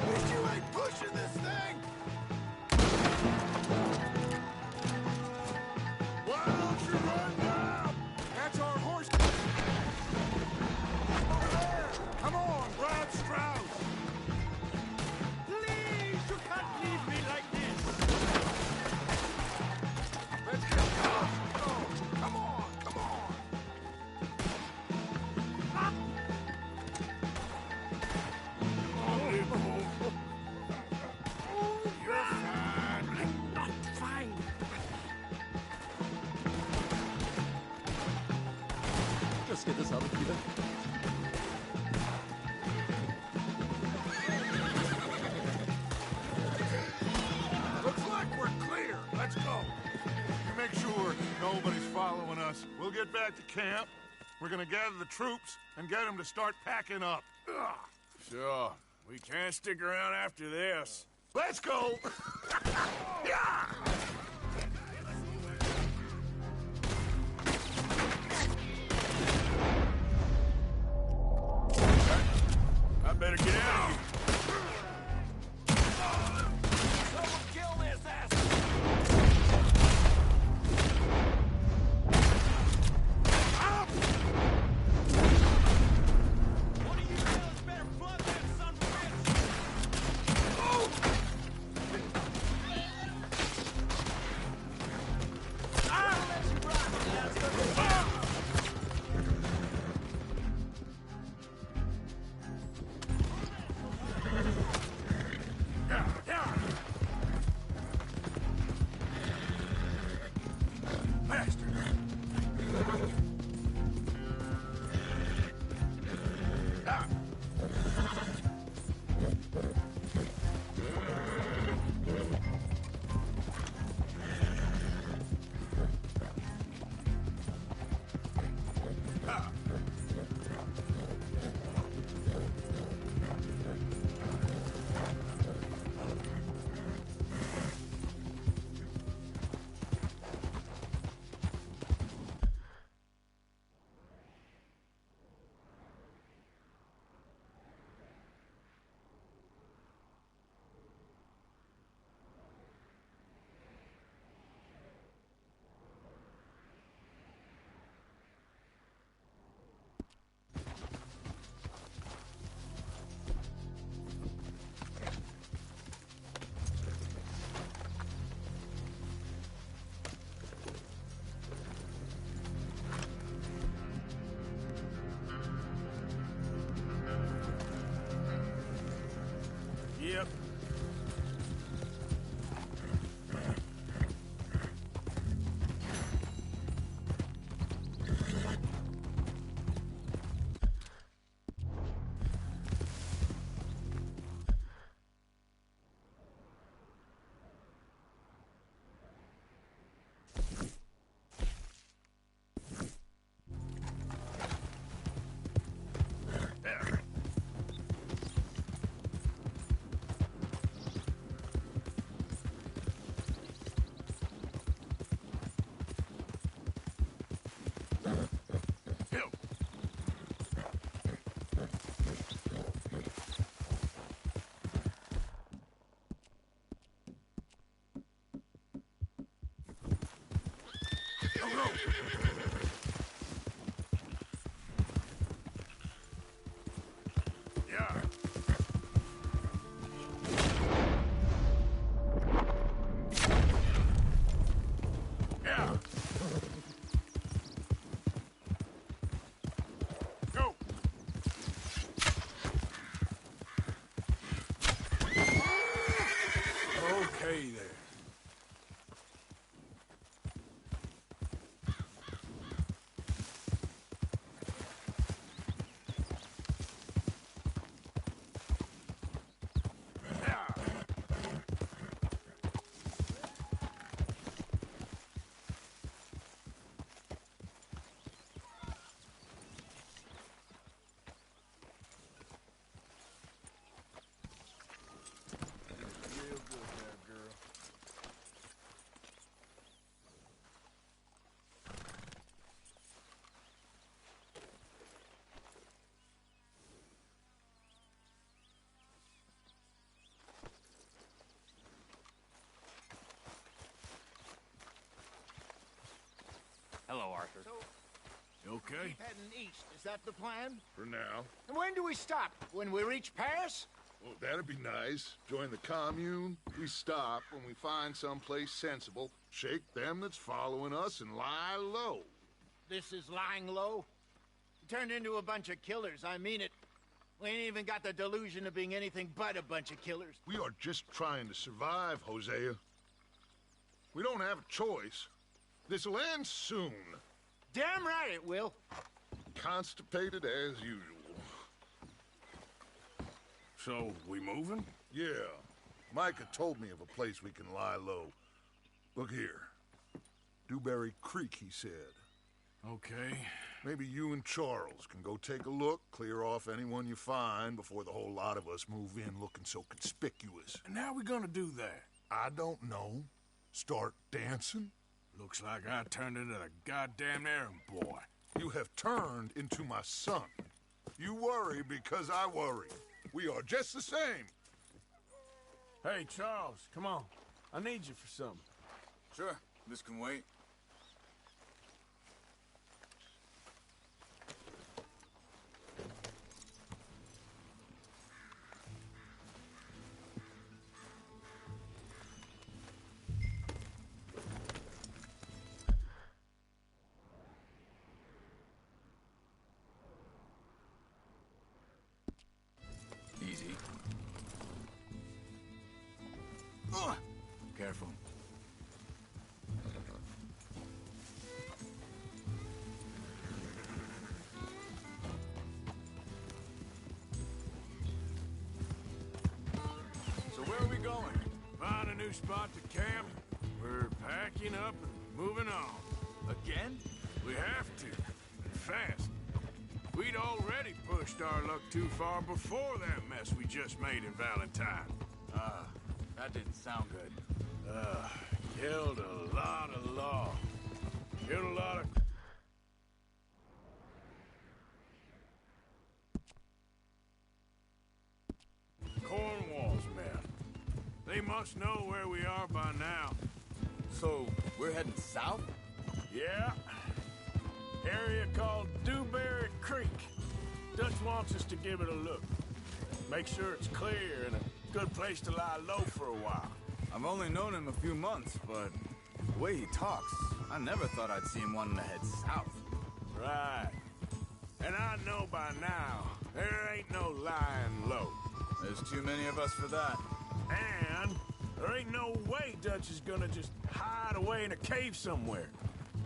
Wish you ain't pushing this thing! Why don't you run now? That's our horse. Over there. Come on, Brad Strauss. Please, you can't leave me like this. Let's get going. Come on, come on. Ah. You're fine. I'm not fine. Just get this out of here. Looks like we're clear. Let's go. You make sure nobody's following us. We'll get back to camp. We're gonna gather the troops and get them to start packing up. Ugh. Sure. We can't stick around after this. Let's go! Yeah! I better get out of here. Someone kill this asshole! One of you fellas better plug that son of a bitch! Oh! I'll let you rock, bastard! Yep. Hello, Arthur. So, you okay? Keep heading east. Is that the plan? For now. And when do we stop? When we reach Paris? Well, that'd be nice. Join the commune. We stop when we find someplace sensible, shake them that's following us, and lie low. This is lying low? We turned into a bunch of killers. I mean it. We ain't even got the delusion of being anything but a bunch of killers. We are just trying to survive, Hosea. We don't have a choice. This'll end soon. Damn right it will. Constipated as usual. So, we moving? Yeah. Micah told me of a place we can lie low. Look here. Dewberry Creek, he said. Okay. Maybe you and Charles can go take a look, clear off anyone you find before the whole lot of us move in looking so conspicuous. And how we gonna do that? I don't know. Start dancing? Looks like I turned into a goddamn errand boy. You have turned into my son. You worry because I worry. We are just the same. Hey, Charles, come on. I need you for something. Sure, this can wait. Easy. Careful. So where are we going? Find a new spot to camp. We're packing up and moving on. Again? We have to. And fast. We'd already pushed our luck too far before that mess we just made in Valentine. That didn't sound good. Killed a lot of law. Killed a lot of... Cornwall's men. They must know where we are by now. So, we're heading south? Yeah. Area called Dewberry Creek. Dutch wants us to give it a look. Make sure it's clear and a good place to lie low for a while. I've only known him a few months, but the way he talks, I never thought I'd see him wanting to head south. Right. And I know by now, there ain't no lying low. There's too many of us for that. And there ain't no way Dutch is gonna just hide away in a cave somewhere.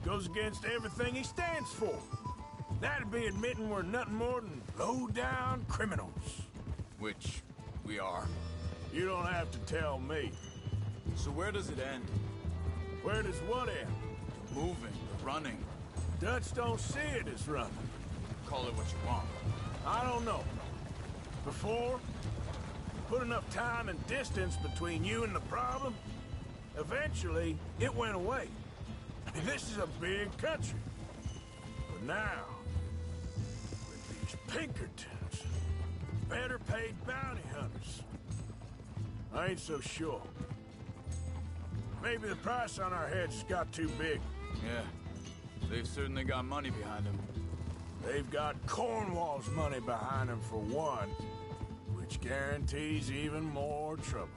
Goes against everything he stands for. That'd be admitting we're nothing more than low-down criminals. Which we are. You don't have to tell me. So where does it end? Where does what end? The moving, the running. Dutch don't see it as running. Call it what you want. I don't know. Before, put enough time and distance between you and the problem, eventually it went away. This is a big country. But now, with these Pinkertons, better paid bounty hunters, I ain't so sure. Maybe the price on our heads got too big. Yeah, they've certainly got money behind them. They've got Cornwall's money behind them for one, which guarantees even more trouble.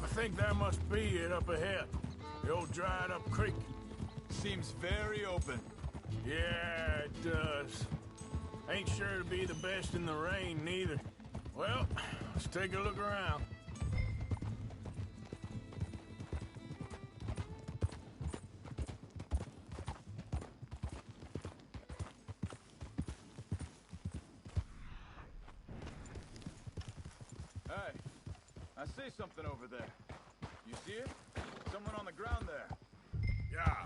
I think that must be it up ahead. The old dried up creek. Seems very open. Yeah, it does. Ain't sure to be the best in the rain, neither. Well, let's take a look around. Hey, I see something over there. You see it? Someone on the ground there. Yeah.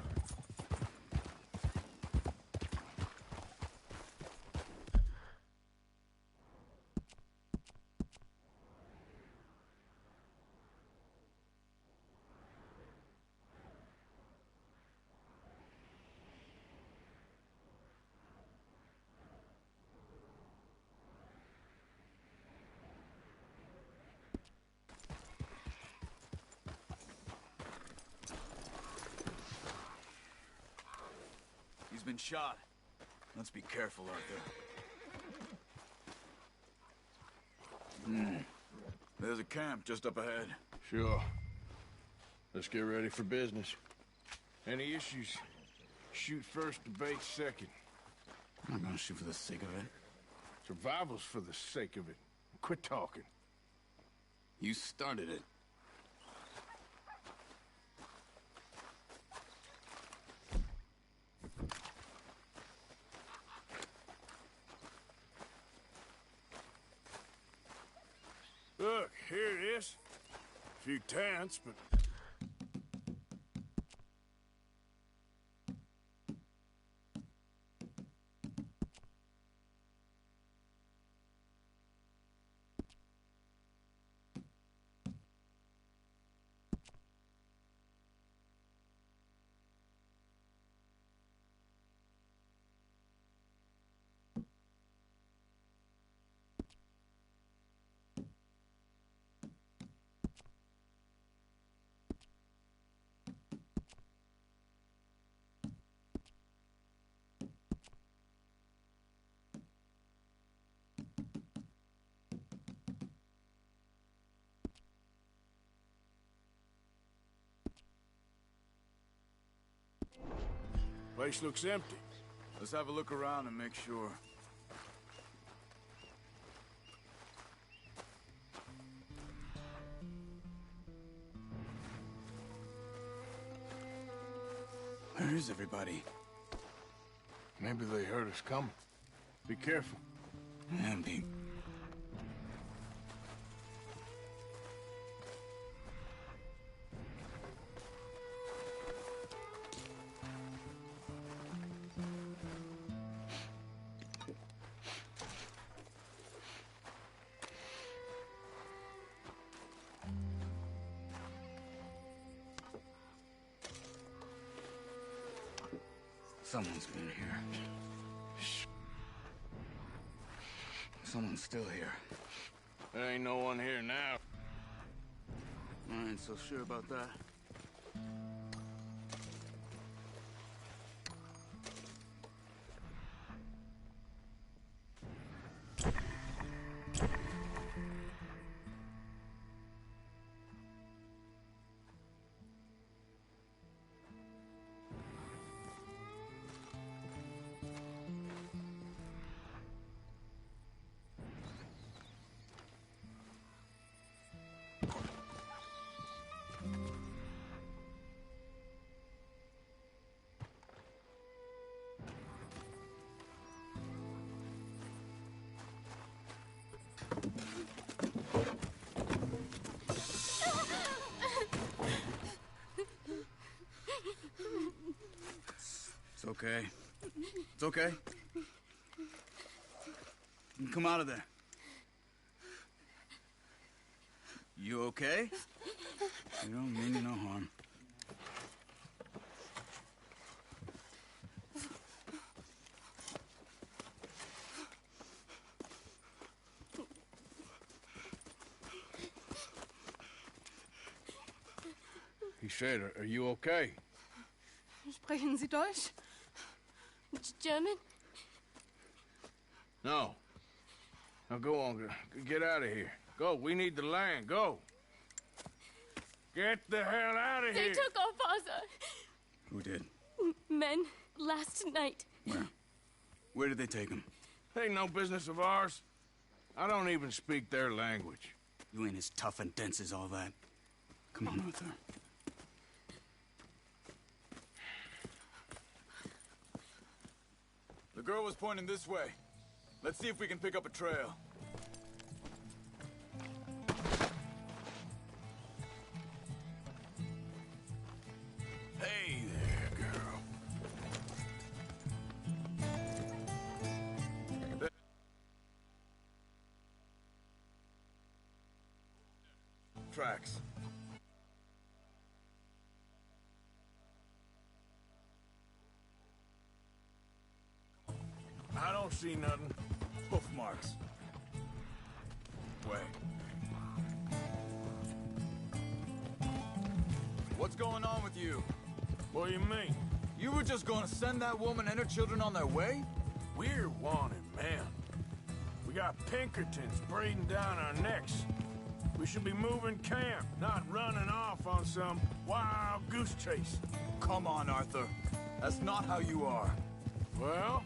been shot. Let's be careful, Arthur. There's a camp just up ahead. Sure. Let's get ready for business. Any issues? Shoot first, debate second. I'm not gonna shoot for the sake of it. Survival's for the sake of it. Quit talking. You started it. Look, here it is. A few tents, but... Place looks empty. Let's have a look around and make sure. Where is everybody? Maybe they heard us coming. Be careful. And be... Someone's been here. Shh. Someone's still here. There ain't no one here now. I ain't so sure about that. It's okay. It's okay. Come out of there. You okay? You don't mean you no harm. He said, are you okay? Sprechen Sie Deutsch? German? No. Now go on, get out of here. Go, we need the land, go. Get the hell out of They here. took off Asa. Who did? Men last night. Where? Where did they take him? Ain't no business of ours. I don't even speak their language. You ain't as tough and dense as all that. Come on, Arthur. The girl was pointing this way. Let's see if we can pick up a trail. Hey there, girl. Tracks. I don't see nothing. Hoof marks. Way. What's going on with you? What do you mean? You were just gonna send that woman and her children on their way? We're wanted, man. We got Pinkertons breathing down our necks. We should be moving camp, not running off on some wild goose chase. Come on, Arthur. That's not how you are. Well,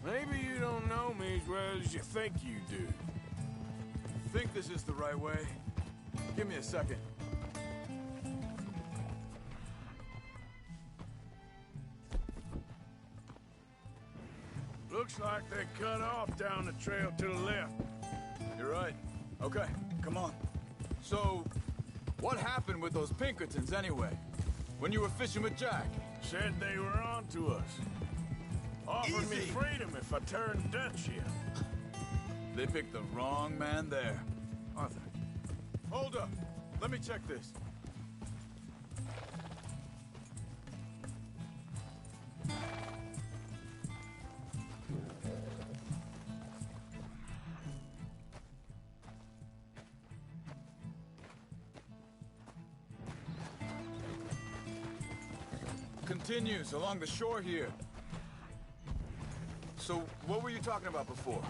maybe you don't know me as well as you think you do. Think this is the right way? Give me a second. Looks like they cut off down the trail to the left. You're right. Okay, come on. So, what happened with those Pinkertons anyway? When you were fishing with Jack? Said they were on to us. Offered me freedom if I turned Dutch here. They picked the wrong man there. Arthur, hold up. Let me check this. Continues along the shore here. So, what were you talking about before?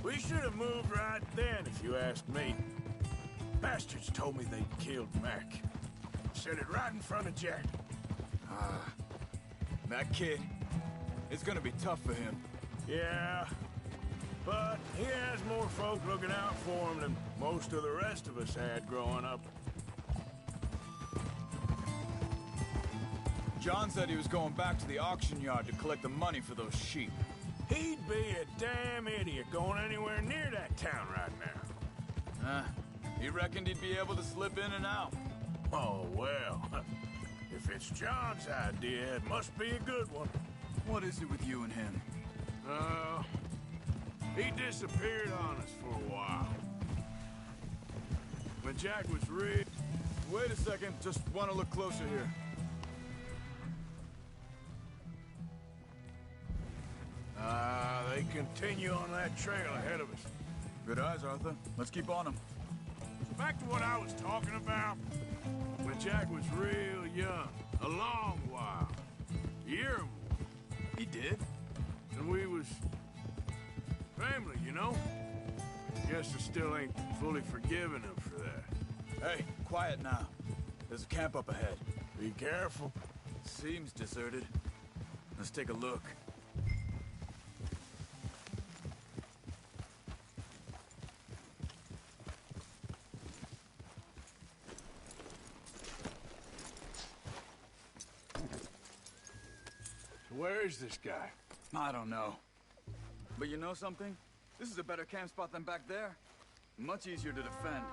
We should have moved right then, if you asked me. Bastards told me they'd killed Mac. Said it right in front of Jack. That kid. It's gonna be tough for him. Yeah, but he has more folk looking out for him than most of the rest of us had growing up. John said he was going back to the auction yard to collect the money for those sheep. He'd be a damn idiot going anywhere near that town right now. He reckoned he'd be able to slip in and out. Oh, well. If it's John's idea, it must be a good one. What is it with you and him? He disappeared on us for a while. When Jack was real... Wait a second, just want to look closer here. They continue on that trail ahead of us. Good eyes, Arthur. Let's keep on them. Back to what I was talking about. When Jack was real young, a long while. A year or more. He did? And we was... family, you know? Guess I still ain't fully forgiven him for that. Hey, quiet now. There's a camp up ahead. Be careful. Seems deserted. Let's take a look. Where is this guy? I don't know. But you know something? This is a better camp spot than back there. Much easier to defend.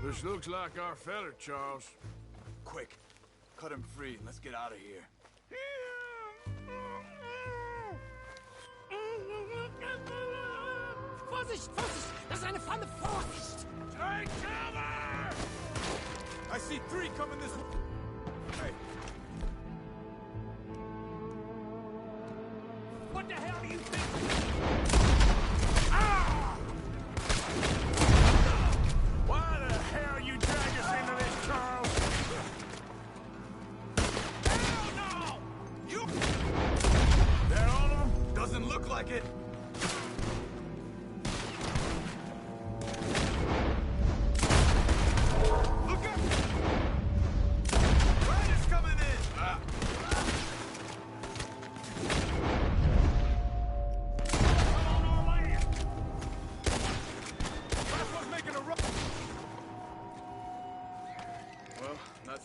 This looks like our feller, Charles. Quick, cut him free and let's get out of here. Vorsicht, Vorsicht! Das ist eine Pfanne! Vorsicht! Take cover! I see 3 coming this way. Hey. What the hell do you think? Ah! Why the hell you drag us into this, Charles? Hell no! You... That all of them? Doesn't look like it.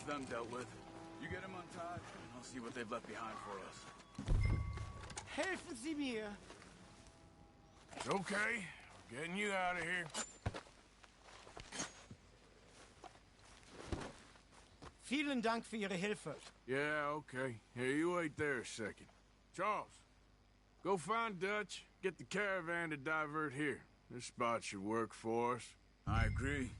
Them dealt with. You get them untied, and I'll see what they've left behind for us. Helfen Sie mir. It's okay. We're getting you out of here. Vielen Dank für Ihre Hilfe. Yeah, okay. Here, you wait there a second. Charles, go find Dutch, get the caravan to divert here. This spot should work for us. I agree.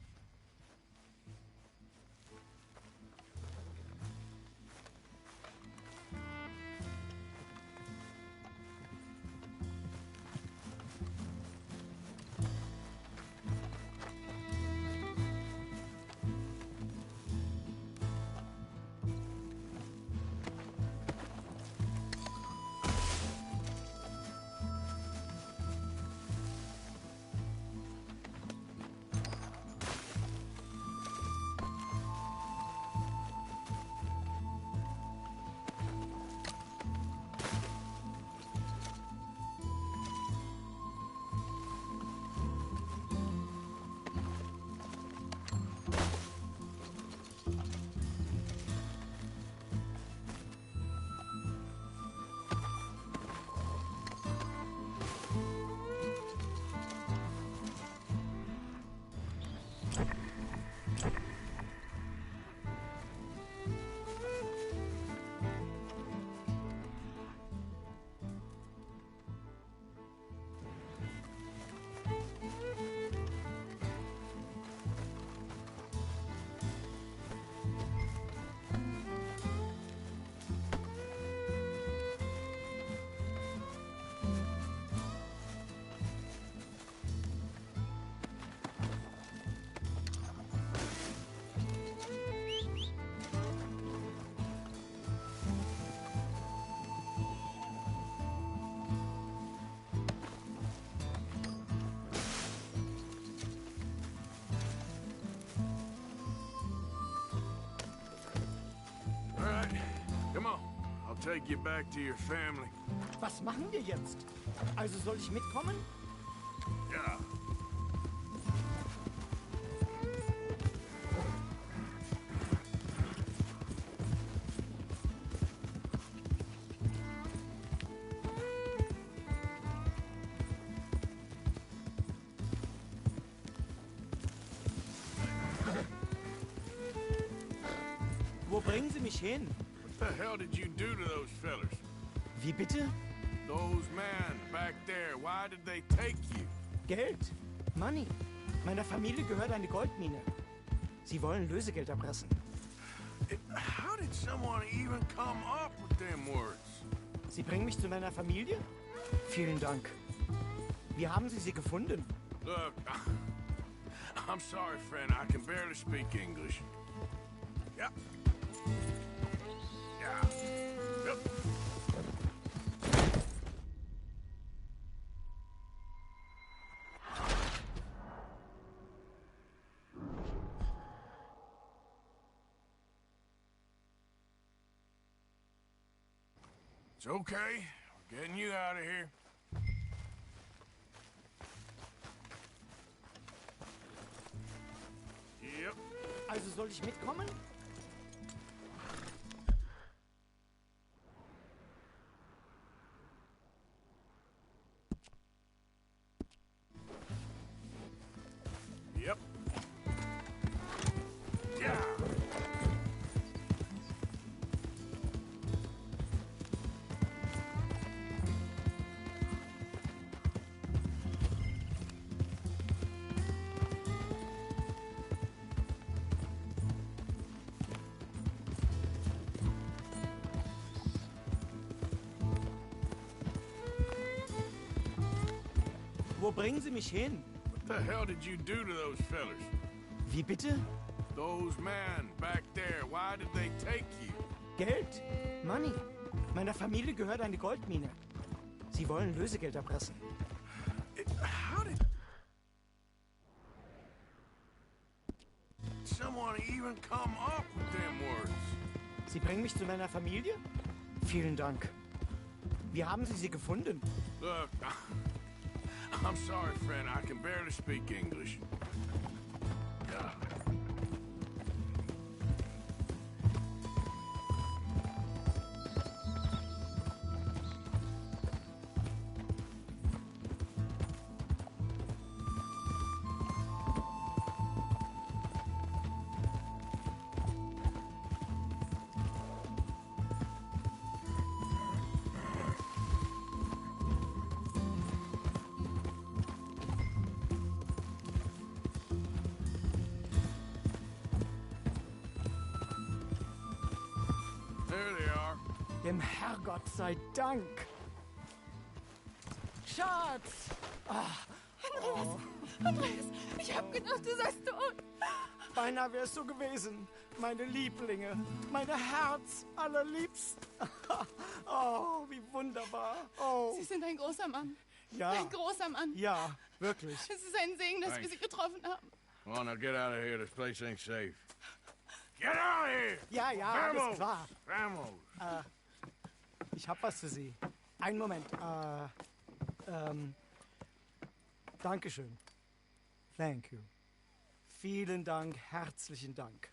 take you back to your family. Was machen wir jetzt? Also soll ich mitkommen? Ja. Wo bringen Sie mich hin? What the hell did you do to those fellers? Wie bitte? Those men back there, why did they take you? Geld. Money. Meiner Familie gehört eine Goldmine. Sie wollen Lösegeld erpressen. How did someone even come up with them words? Sie bringen mich zu meiner Familie? Vielen Dank. Wie haben Sie sie gefunden? Look, I'm sorry, friend. I can barely speak English. Yeah. Yeah. Yep. It's okay. We're getting you out of here. Yep. Also soll ich mitkommen? Yep. Yeah. Wo bringen Sie mich hin? What the hell did you do to those fellers? Wie bitte? Those men back there, why did they take you? Geld. Money. Meiner Familie gehört eine Goldmine. Sie wollen Lösegeld erpressen. How did someone even come up with them words? Sie bringen mich zu meiner Familie? Vielen Dank. Wie haben Sie sie gefunden? Look, I'm sorry, friend. I can barely speak English. Yeah. There they are. Dem Herrgott sei Dank. Schatz! Andreas, ich hab gedacht, du seist tot. Beinahe wär's so gewesen. Meine Lieblinge, meine Herz allerliebst. Oh, wie wunderbar. Oh. Sie sind ein großer Mann. Ja. Ein großer Mann. Ja, wirklich. Es ist ein Segen, dass wir Sie getroffen haben. Come on, now get out of here. This place ain't safe. Get out of here! Ja, ja, alles klar. Vamos! Ich hab was für Sie. Einen Moment. Dankeschön. Thank you. Vielen Dank, herzlichen Dank.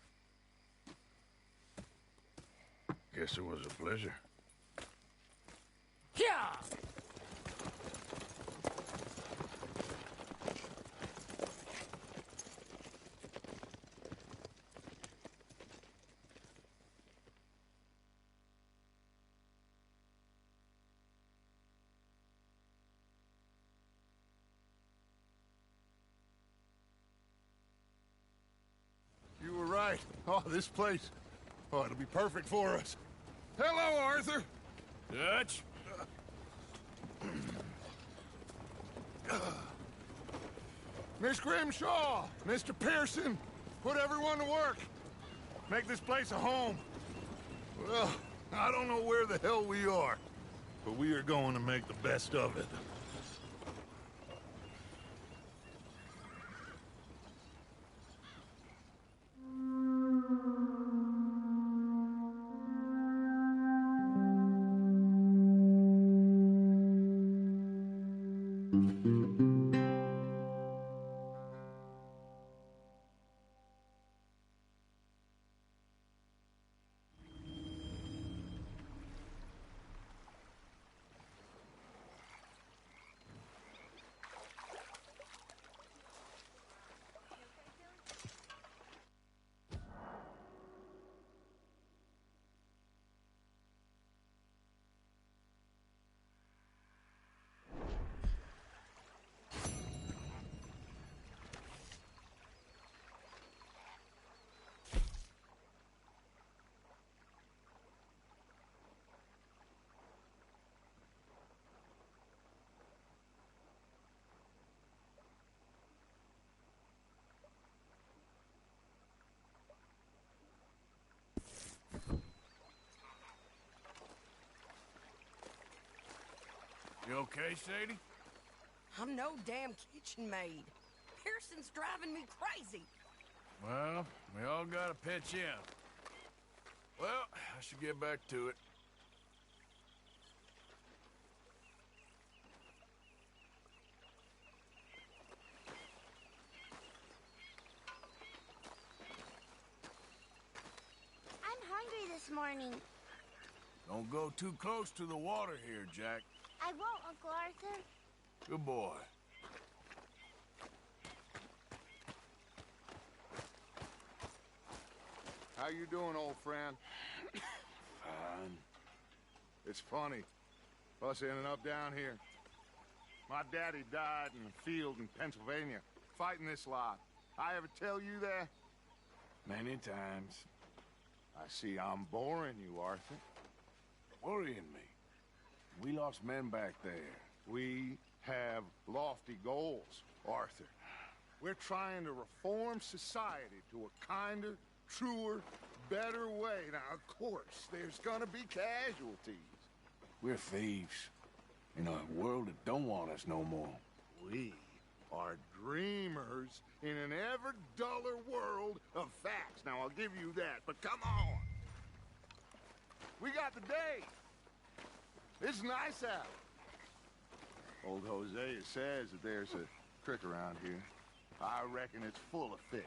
Guess it was a pleasure. Ja! You were right. Oh, this place. Oh, it'll be perfect for us. Hello, Arthur. Dutch? Miss Grimshaw, Mr. Pearson, put everyone to work. Make this place a home. Well, I don't know where the hell we are, but we are going to make the best of it. okay, Sadie? I'm no damn kitchen maid. Pearson's driving me crazy. Well, we all gotta pitch in. Well, I should get back to it. I'm hungry this morning. Don't go too close to the water here, Jack. I won't, Uncle Arthur. Good boy. How you doing, old friend? Fine. It's funny, us ending up down here. My daddy died in the field in Pennsylvania, fighting this lot. I ever tell you that? Many times. I see I'm boring you, Arthur. Worrying me. We lost men back there. We have lofty goals, Arthur. We're trying to reform society to a kinder, truer, better way. Now, of course, there's gonna be casualties. We're thieves in a world that don't want us no more. We are dreamers in an ever duller world of facts. Now, I'll give you that, but come on. We got the day. It's nice out. Old Hosea says that there's a creek around here. I reckon it's full of fish.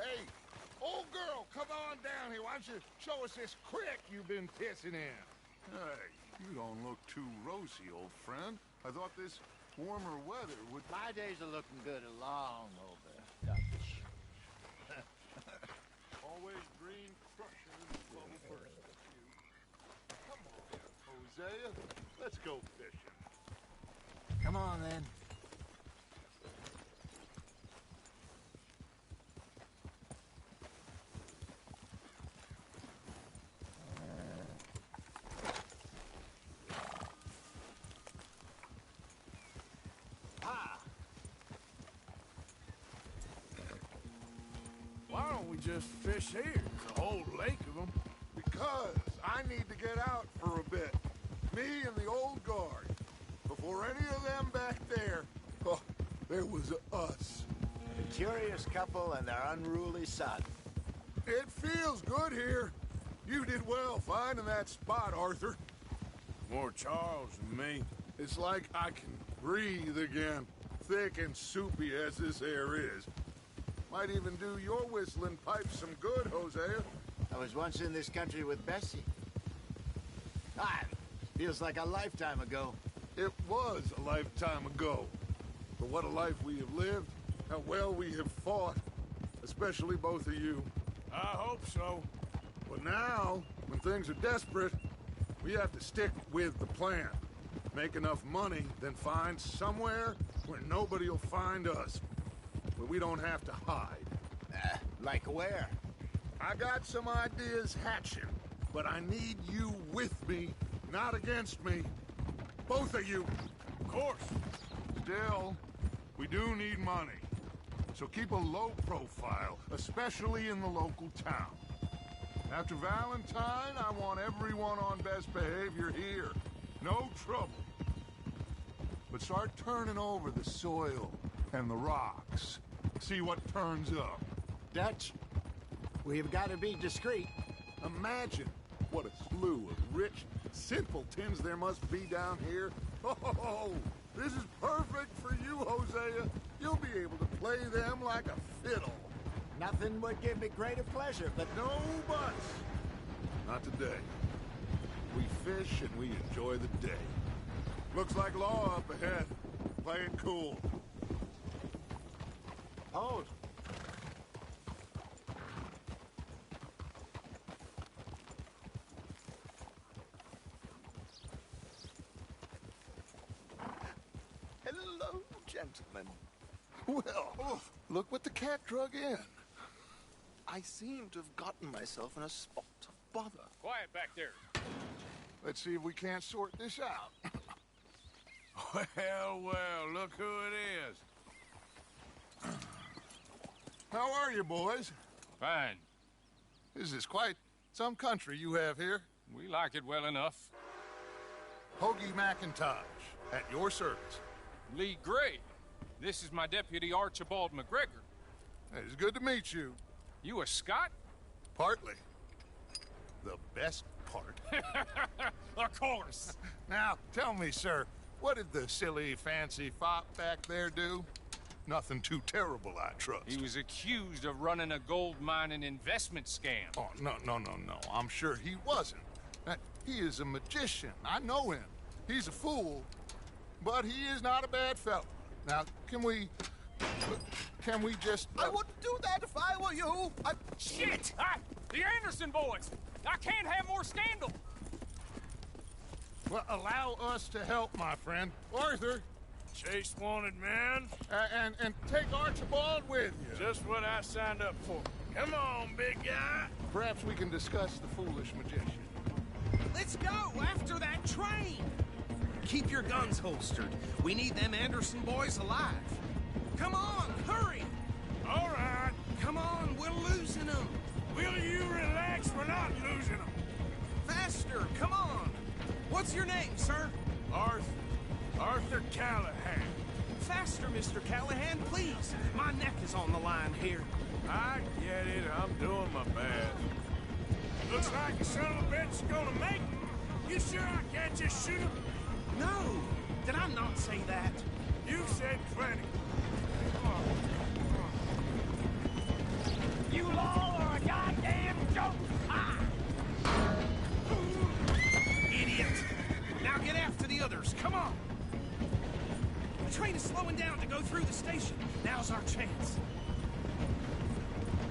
Hey, old girl, come on down here. Why don't you show us this creek you've been pissing in? Hey, you don't look too rosy, old friend. I thought this warmer weather would... My days are looking good along over, Dutch. Always green crusher in the bubble first. Come on, Hosea. Let's go fishing. Come on, then. Why don't we just fish here? There's a whole lake of them. Because I need to get out for a bit. Me and the old guard. Before any of them back there, oh, there was us. A curious couple and their unruly son. It feels good here. You did well finding that spot, Arthur. More Charles than me. It's like I can breathe again, thick and soupy as this air is. Might even do your whistling pipes some good, Hosea. I was once in this country with Bessie. Feels like a lifetime ago. It was a lifetime ago. But what a life we have lived, how well we have fought, especially both of you. I hope so. But now, when things are desperate, we have to stick with the plan. Make enough money, then find somewhere where nobody will find us. Where we don't have to hide. Like where? I got some ideas hatching, but I need you with me, not against me. Both of you. Of course. Still, we do need money. So keep a low profile, especially in the local town. After Valentine, I want everyone on best behavior here. No trouble. But start turning over the soil and the rocks. See what turns up. Dutch, we've got to be discreet. Imagine what a slew of rich simpletons there must be down here. Oh, this is perfect for you, Hosea. You'll be able to play them like a fiddle. Nothing would give me greater pleasure, but no buts. Not today. We fish and we enjoy the day. Looks like law up ahead. Play it cool. Hold. Hello, gentlemen. Well, look what the cat drug in. I seem to have gotten myself in a spot of bother. Quiet back there. Let's see if we can't sort this out. Well, well, look who it is. How are you, boys? Fine. This is quite some country you have here. We like it well enough. Hoagie McIntosh, at your service. Lee Gray. This is my deputy, Archibald McGregor. It's good to meet you. You a Scot? Partly. The best part. Of course. Now, tell me, sir, what did the silly, fancy fop back there do? Nothing too terrible, I trust. He was accused of running a gold mining investment scam. Oh, no. I'm sure he wasn't. He is a magician. I know him. He's a fool, but he is not a bad fellow. Now, can we just... I wouldn't do that if I were you. Shit! The Anderson boys! I can't have more scandal! Well, allow us to help, my friend. Arthur! Chase wanted man. And take Archibald with you. Just what I signed up for. Come on, big guy. Perhaps we can discuss the foolish magician. Let's go after that train! Keep your guns holstered. We need them Anderson boys alive. Come on, hurry! All right. Come on, we're losing them. Will you relax? We're not losing them. Faster, come on. What's your name, sir? Arthur Callahan. Faster, Mr. Callahan, please. My neck is on the line here. I get it. I'm doing my best. Looks like a son of a bitch is gonna make it. You sure I can't just shoot him? No. Did I not say that? You said plenty. You all are a goddamn joke! Ah! Idiot! Now get after the others, come on! The train is slowing down to go through the station. Now's our chance.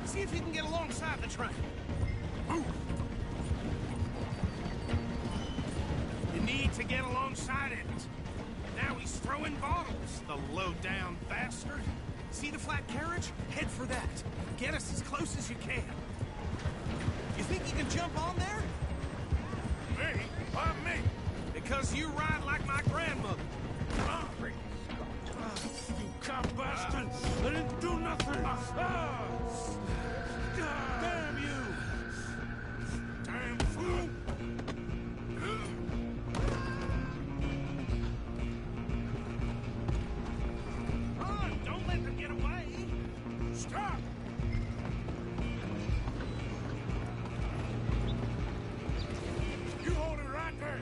See if you can get alongside the train. Move! You need to get alongside it. Now he's throwing bottles, the low-down bastard. See the flat carriage? Head for that. Get us as close as you can. You think you can jump on there? Me? Why me? Because you ride like my grandmother. You cop bastard! I didn't do nothing! Damn you! Damn fool! Don't let them get away! Stop! You hold it right there!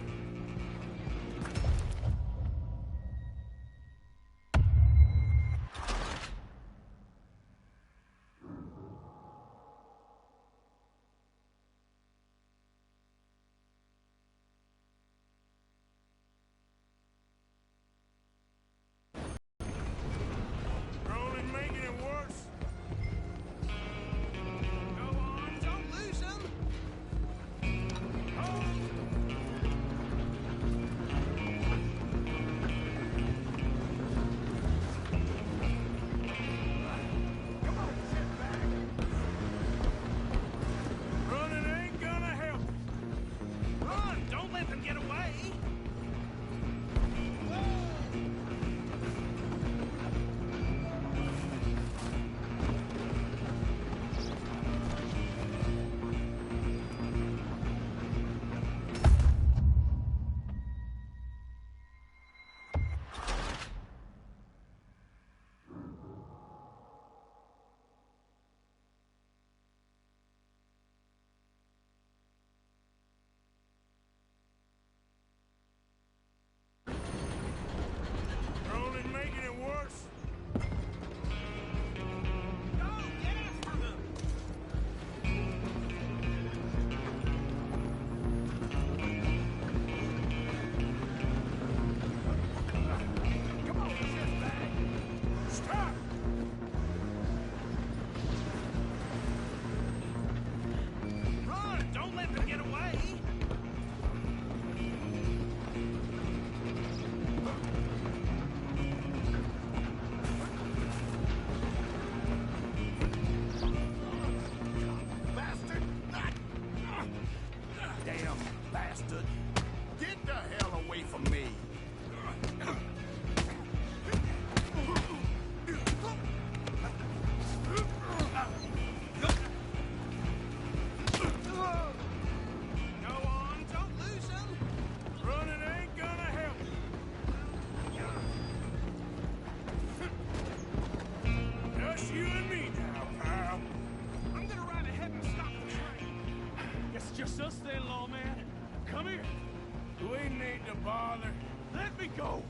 to bother. Let me go!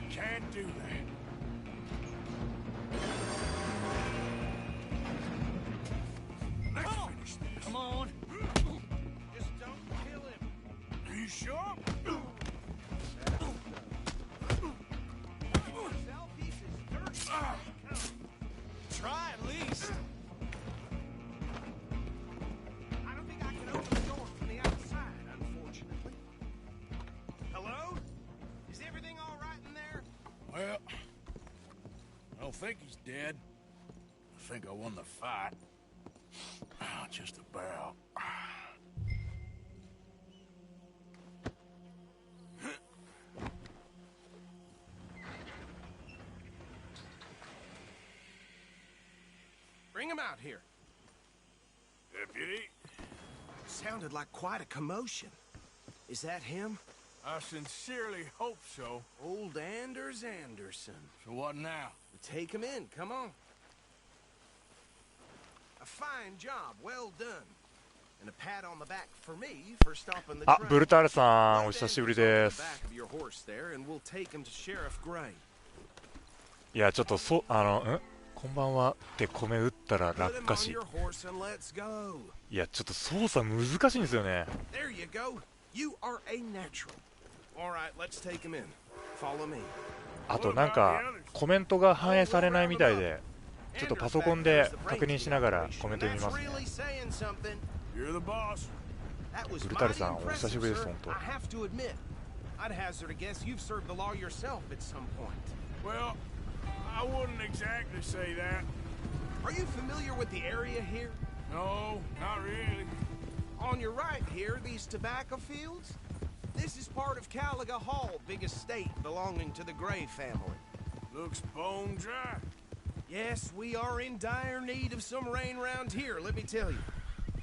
Can't do that. Let's finish this. Come on! Just don't kill him! Are you sure? Sell pieces, dirt. Try at least. I don't think I can open the door from the outside, unfortunately. Hello? Is everything all right in there? Well, I don't think he's dead. I think I won the fight. Just about. Bring him out here. Deputy? Sounded like quite a commotion. Is that him? I sincerely hope so. Old Anders Anderson. So what now? Take him in, come on. A fine job, well done. And a pat on the back for me for stopping the あ、 train. ブルタールさんお久しぶりです。 Back of your horse there, and we'll take him to Sheriff Gray. いやちょっとこんばんはって米打ったら落下し。 Put him on your horse and let's go. いやちょっと操作難しいんですよね。 There you go. You are a natural. All right, let's take him in. Follow me. あとなんかコメントが反映されないみたいで、ちょっとパソコンで確認しながらコメント見ますね。ブルタールさんお久しぶりです本当。 I'd hazard a guess you've served the law yourself at some point. Well, I wouldn't exactly say that. Are you familiar with the area here? No, not really. On your right here, these tobacco fields? This is part of Caliga Hall, big estate belonging to the Gray family. Looks bone dry. Yes, we are in dire need of some rain round here, let me tell you.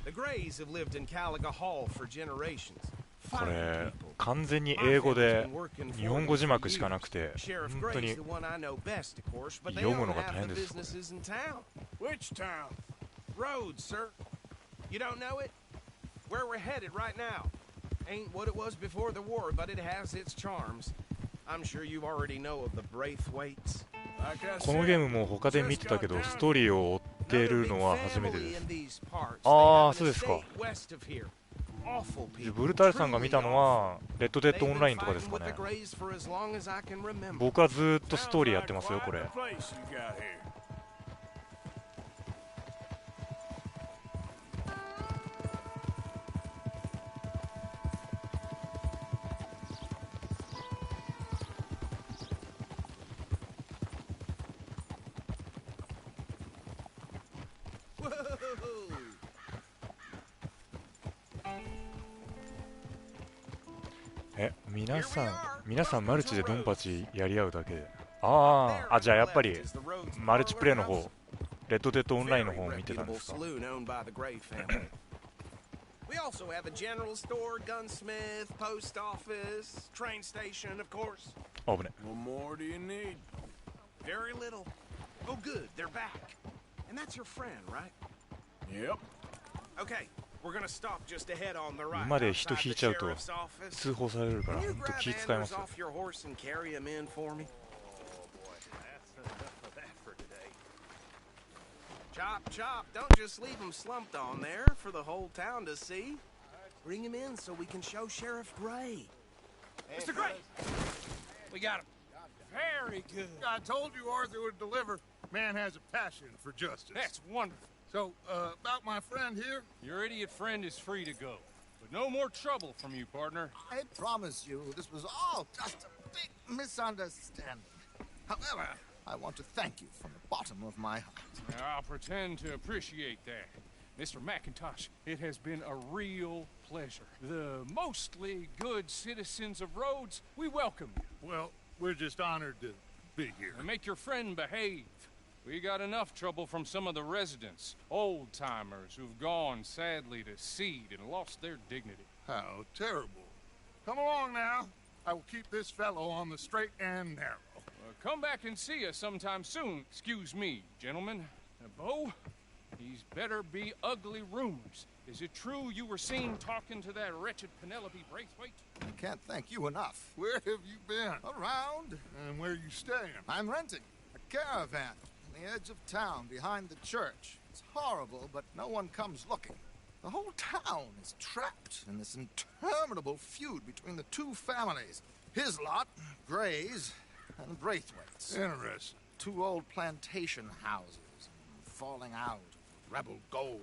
The Grays have lived in Caliga Hall for generations. これ完全に英語で日本語字幕しかなくて本当に読むのが大変です。 Which town? Rhodes, sir. You don't know it? Where we're headed right now. Ain't what it was before the war, but it has its charms. I'm sure you already know of the Braithwaites. このゲームも他で見てたけどストーリーを追っているのは初めてです。ああそうですか。ブルタールさんが見たのはレッドデッドオンラインとかですかね。僕はずっとストーリーやってますよこれ。皆さんマルチでドンパチやり合うだけで。じゃあやっぱりマルチプレイの方、レッドデッドオンラインの方を見てたんですか。 We also have a general store, gunsmith, post office, train station, of course. Open it. What more do you need? Very little. Oh, good, they're back. And that's your friend, right? Yep. Okay, we're gonna stop just ahead on the right. 馬で人引いちゃうと通報されるから本当気使いますよ。 off your horse and carry him in for me. Chop, chop, don't just leave him slumped on there for the whole town to see. Bring him in so we can show Sheriff Gray. Mr. Gray! We got him. Very good. I told you Arthur would deliver. Man has a passion for justice. That's wonderful. So, about my friend here? Your idiot friend is free to go. But no more trouble from you, partner. I promise you, this was all just a big misunderstanding. However, I want to thank you from the bottom of my heart. I'll pretend to appreciate that. Mr. McIntosh, it has been a real pleasure. The mostly good citizens of Rhodes, we welcome you. Well, we're just honored to be here. And make your friend behave. We got enough trouble from some of the residents, old-timers who've gone, sadly, to seed and lost their dignity. How terrible. Come along now. I will keep this fellow on the straight and narrow. Come back and see us sometime soon. Excuse me, gentlemen. Bo, These better be ugly rumors. Is it true you were seen talking to that wretched Penelope Braithwaite? I can't thank you enough. Where have you been? Around. And where are you staying? I'm renting a caravan on the edge of town behind the church. It's horrible, but no one comes looking. The whole town is trapped in this interminable feud between the two families. His lot, Gray's, and Braithwaite's. Interesting. Two old plantation houses, falling out, rebel gold,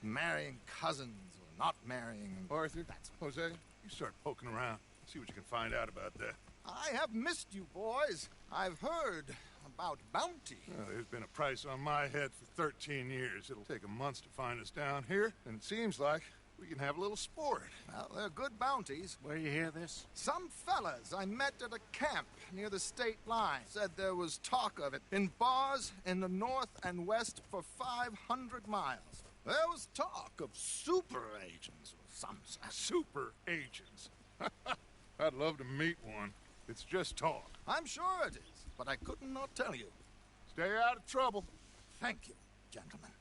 marrying cousins or not marrying. Arthur, that's Jose, you start poking around. See what you can find out about that. I have missed you, boys. I've heard about bounty. Well, there's been a price on my head for 13 years. It'll take a month to find us down here, and it seems like we can have a little sport. Well, they're good bounties. Where you hear this? Some fellas I met at a camp near the state line said there was talk of it in bars in the north and west for 500 miles. There was talk of super agents or some such. Super agents? I'd love to meet one. It's just talk. I'm sure it is, but I couldn't not tell you. Stay out of trouble. Thank you, gentlemen.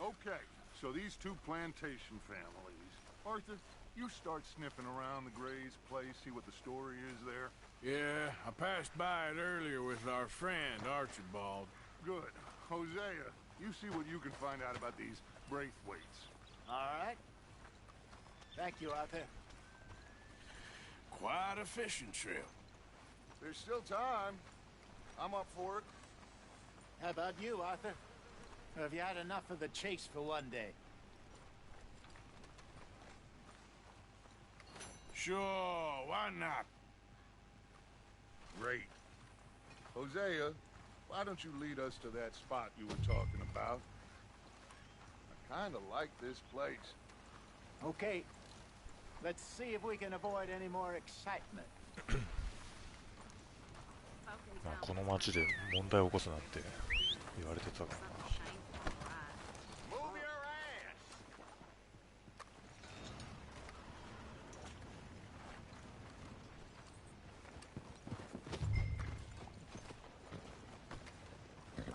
Okay, so these two plantation families. Arthur, you start sniffing around the Gray's place, see what the story is there. Yeah, I passed by it earlier with our friend, Archibald. Good. Hosea, you see what you can find out about these Braithwaites. All right. Thank you, Arthur. Quite a fishing trip. There's still time. I'm up for it. How about you, Arthur? Or have you had enough of the chase for one day? Sure, why not? Great. Hosea, why don't you lead us to that spot you were talking about? I kind of like this place. Okay. Let's see if we can avoid any more excitement. この町で問題を起こすなんて言われてたかな。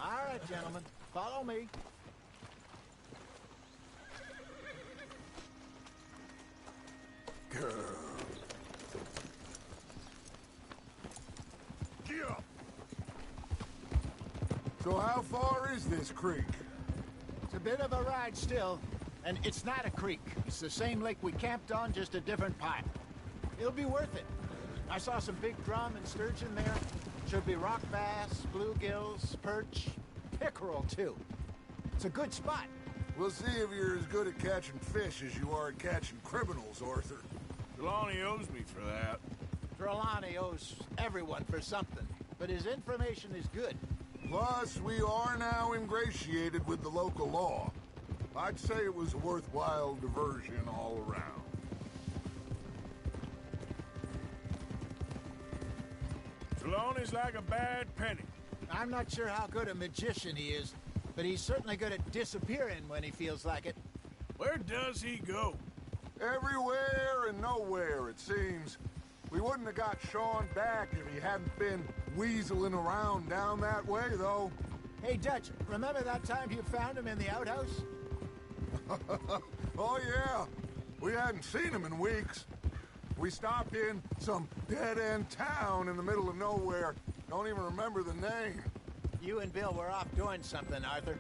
All right, gentlemen, follow me. Girl. Yeah. So how far is this creek? It's a bit of a ride still, and it's not a creek. It's the same lake we camped on, just a different pipe. It'll be worth it. I saw some big drum and sturgeon there. Should be rock bass, bluegills, perch, pickerel too. It's a good spot. We'll see if you're as good at catching fish as you are at catching criminals, Arthur. Trelawney owes me for that. Trelawney owes everyone for something, but his information is good. Plus, we are now ingratiated with the local law. I'd say it was a worthwhile diversion all around. Trelawney's like a bad penny. I'm not sure how good a magician he is, but he's certainly good at disappearing when he feels like it. Where does he go? Everywhere and nowhere, it seems. We wouldn't have got Sean back if he hadn't been weaseling around down that way, though. Hey, Dutch, remember that time you found him in the outhouse? Oh, yeah. We hadn't seen him in weeks. We stopped in some dead-end town in the middle of nowhere. Don't even remember the name. You and Bill were off doing something, Arthur.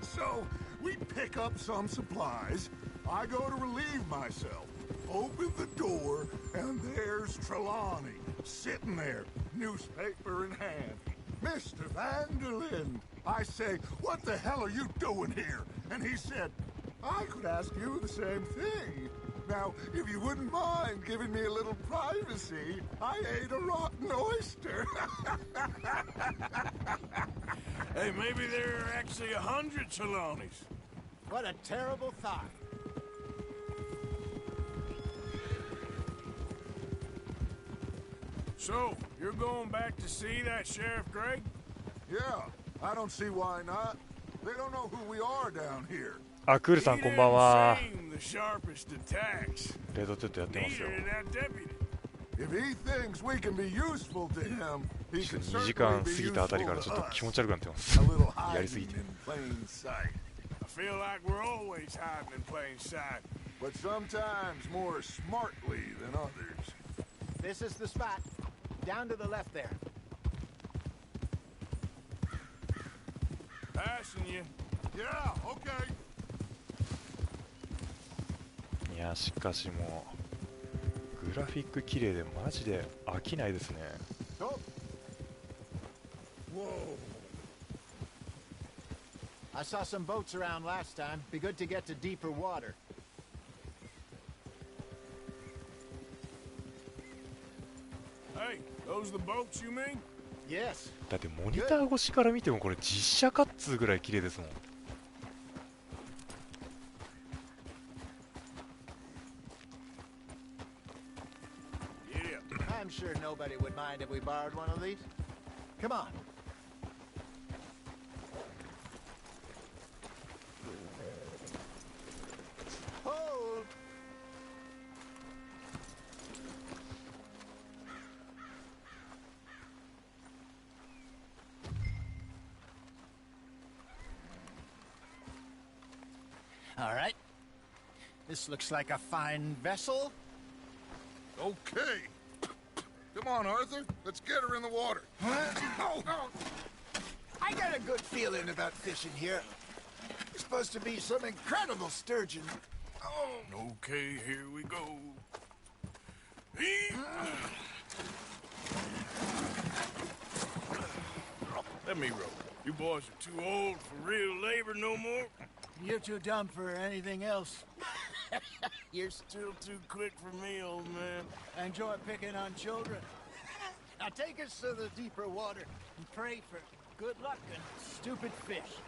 So, we pick up some supplies. I go to relieve myself. Open the door, and there's Trelawney, sitting there, newspaper in hand. Mr. Vanderlyn. I say, what the hell are you doing here? And he said, I could ask you the same thing. Now, if you wouldn't mind giving me a little privacy, I ate a rotten oyster. Hey, maybe there are actually 100 Trelawneys. What a terrible thought. So, you're going back to see that Sheriff Gray? Yeah, I don't see why not. They don't know who we are down here. あ、クールさんこんばんは。レッド・デッドやってますよ。2時間過ぎたあたりからちょっと気持ち悪くなってます。やりすぎて。Feel like we're always hiding in plain sight, but sometimes more smartly than others. This is the spot. Down to the left there. Passing you. Yeah, okay. いや、しかしもうグラフィック綺麗でマジで飽きないですね。I saw some boats around last time. Be good to get to deeper water. Hey, those the boats you mean? Yes. だってモニター越しから見てもこれ実写かっつうぐらい綺麗ですもん。I'm sure nobody would mind if we borrowed one of these. Come on. Hold. All right. This looks like a fine vessel. Okay. Come on, Arthur. Let's get her in the water. I got a good feeling about fishing here. It's supposed to be some incredible sturgeon. Okay, here we go. Let me row. You boys are too old for real labor no more. You're too dumb for anything else. You're still too quick for me, old man. I enjoy picking on children. Now take us to the deeper water and pray for good luck and stupid fish.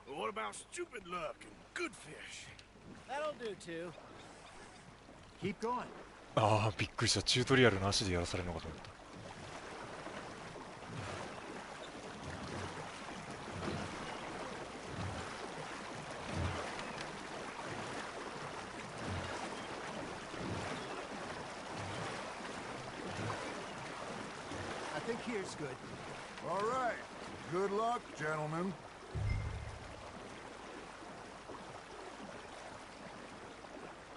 Well, what about stupid luck and good fish? That'll do too. Keep going. ああ、びっくりした。チュートリアルなしでやらされるのかと思った。I think here's good. All right. Good luck, gentlemen.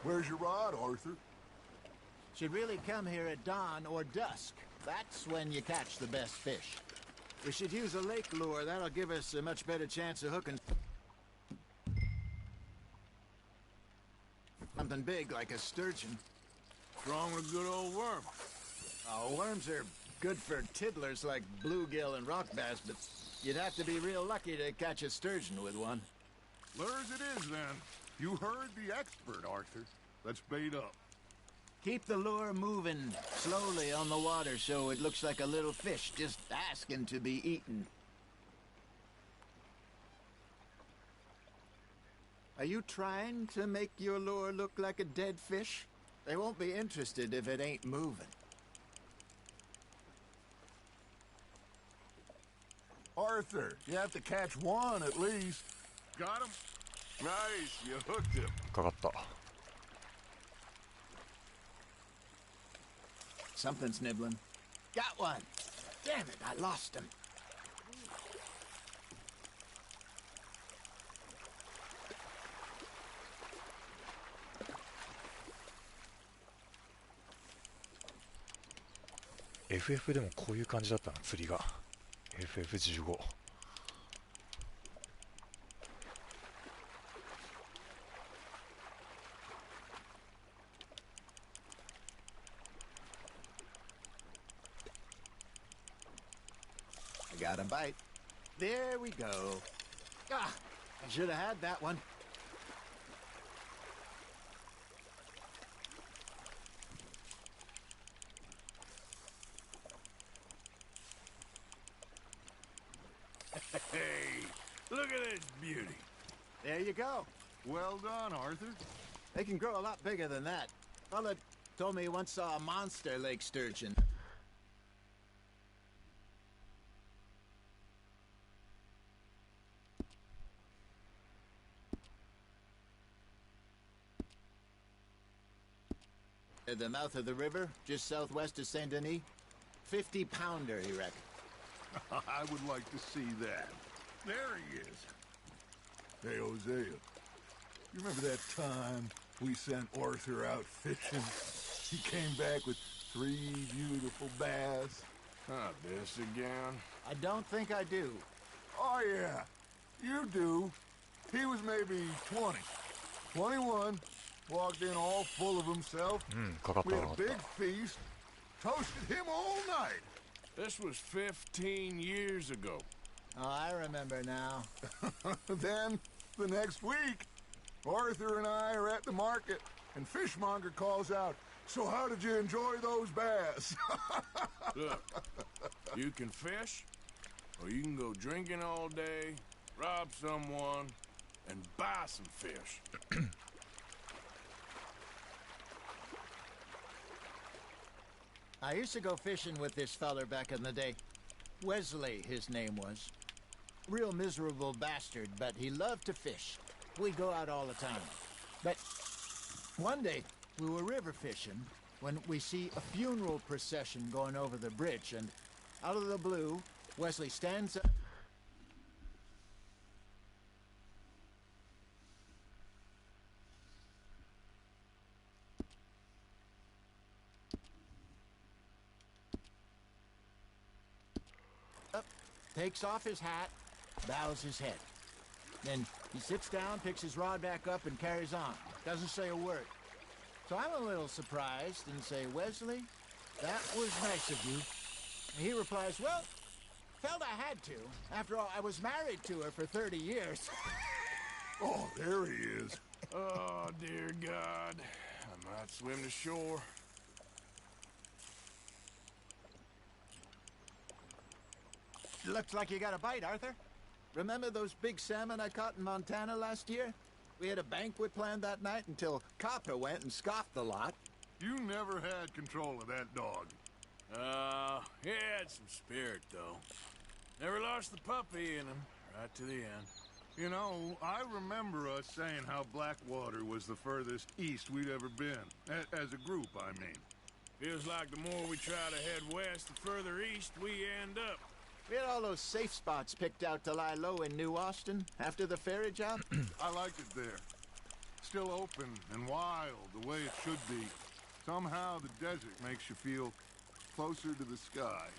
Where's your rod, Arthur? Should really come here at dawn or dusk. That's when you catch the best fish. We should use a lake lure. That'll give us a much better chance of hooking something big like a sturgeon. Strong with a good old worm. Oh, worms are good for tiddlers like bluegill and rock bass, but you'd have to be real lucky to catch a sturgeon with one. Lures it is, then. You heard the expert, Arthur. Let's bait up. Keep the lure moving slowly on the water so it looks like a little fish just asking to be eaten. Are you trying to make your lure look like a dead fish? They won't be interested if it ain't moving. Arthur, you have to catch one at least. Got him? Nice, you hooked him. かかった。Something's nibbling. Got one. Damn it, I lost him. FF でもこういう感じだったな、釣りが。FF15。I got a bite. There we go. Ah, I should have had that one. Hey, look at this beauty. There you go. Well done, Arthur. They can grow a lot bigger than that. Fella told me he once saw a monster lake sturgeon. At the mouth of the river, just southwest of Saint Denis. 50-pounder, he reckons. I would like to see that. There he is. Hey, Hosea. You remember that time we sent Arthur out fishing? He came back with 3 beautiful bass. Not this again. I don't think I do. Oh, yeah. You do. He was maybe 20. 21. Walked in all full of himself. We had a big feast. Toasted him all night. This was 15 years ago. Oh, I remember now. Then, the next week, Arthur and I are at the market, and Fishmonger calls out, "So how did you enjoy those bass?" Look, you can fish, or you can go drinking all day, rob someone, and buy some fish. I used to go fishing with this feller back in the day. Wesley, his name was. Real miserable bastard, but he loved to fish. We'd go out all the time. But one day, we were river fishing when we see a funeral procession going over the bridge, and out of the blue, Wesley stands up. Takes off his hat, bows his head. Then he sits down, picks his rod back up, and carries on. Doesn't say a word. So I'm a little surprised and say, "Wesley, that was nice of you." And he replies, "Well, felt I had to. After all, I was married to her for 30 years. Oh, there he is. Oh, dear God. I might swim to shore. Looks like you got a bite, Arthur. Remember those big salmon I caught in Montana last year? We had a banquet planned that night until Copper went and scoffed the lot. You never had control of that dog. He had some spirit, though. Never lost the puppy in him, right to the end. You know, I remember us saying how Blackwater was the furthest east we'd ever been. As a group, I mean. Feels like the more we try to head west, the further east we end up. We had all those safe spots picked out to lie low in New Austin after the ferry job. I liked it there. Still open and wild, the way it should be. Somehow the desert makes you feel closer to the sky.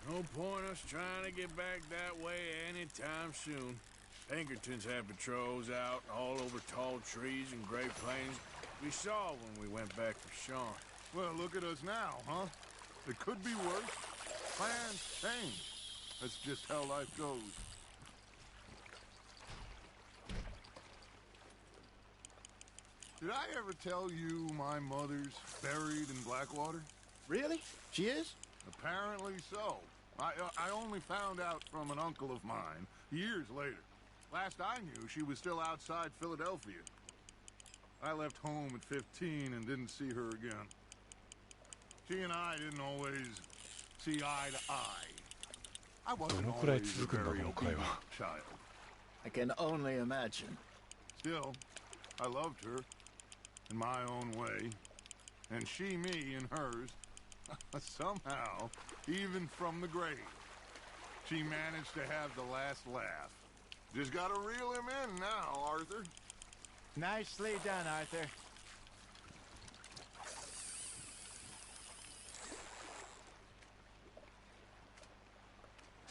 No point us trying to get back that way anytime soon. Pinkertons had patrols out all over tall trees and Great Plains. We saw when we went back for Sean. Well, look at us now, huh? It could be worse. Plans change. That's just how life goes. Did I ever tell you my mother's buried in Blackwater? Really? She is? Apparently so. I only found out from an uncle of mine years later. Last I knew, she was still outside Philadelphia. I left home at 15 and didn't see her again. She and I didn't always see eye to eye. I wasn't always a very obedient child. I can only imagine. Still, I loved her in my own way, and she me in hers. Somehow, even from the grave, she managed to have the last laugh. Just gotta reel him in now, Arthur. Nicely done, Arthur.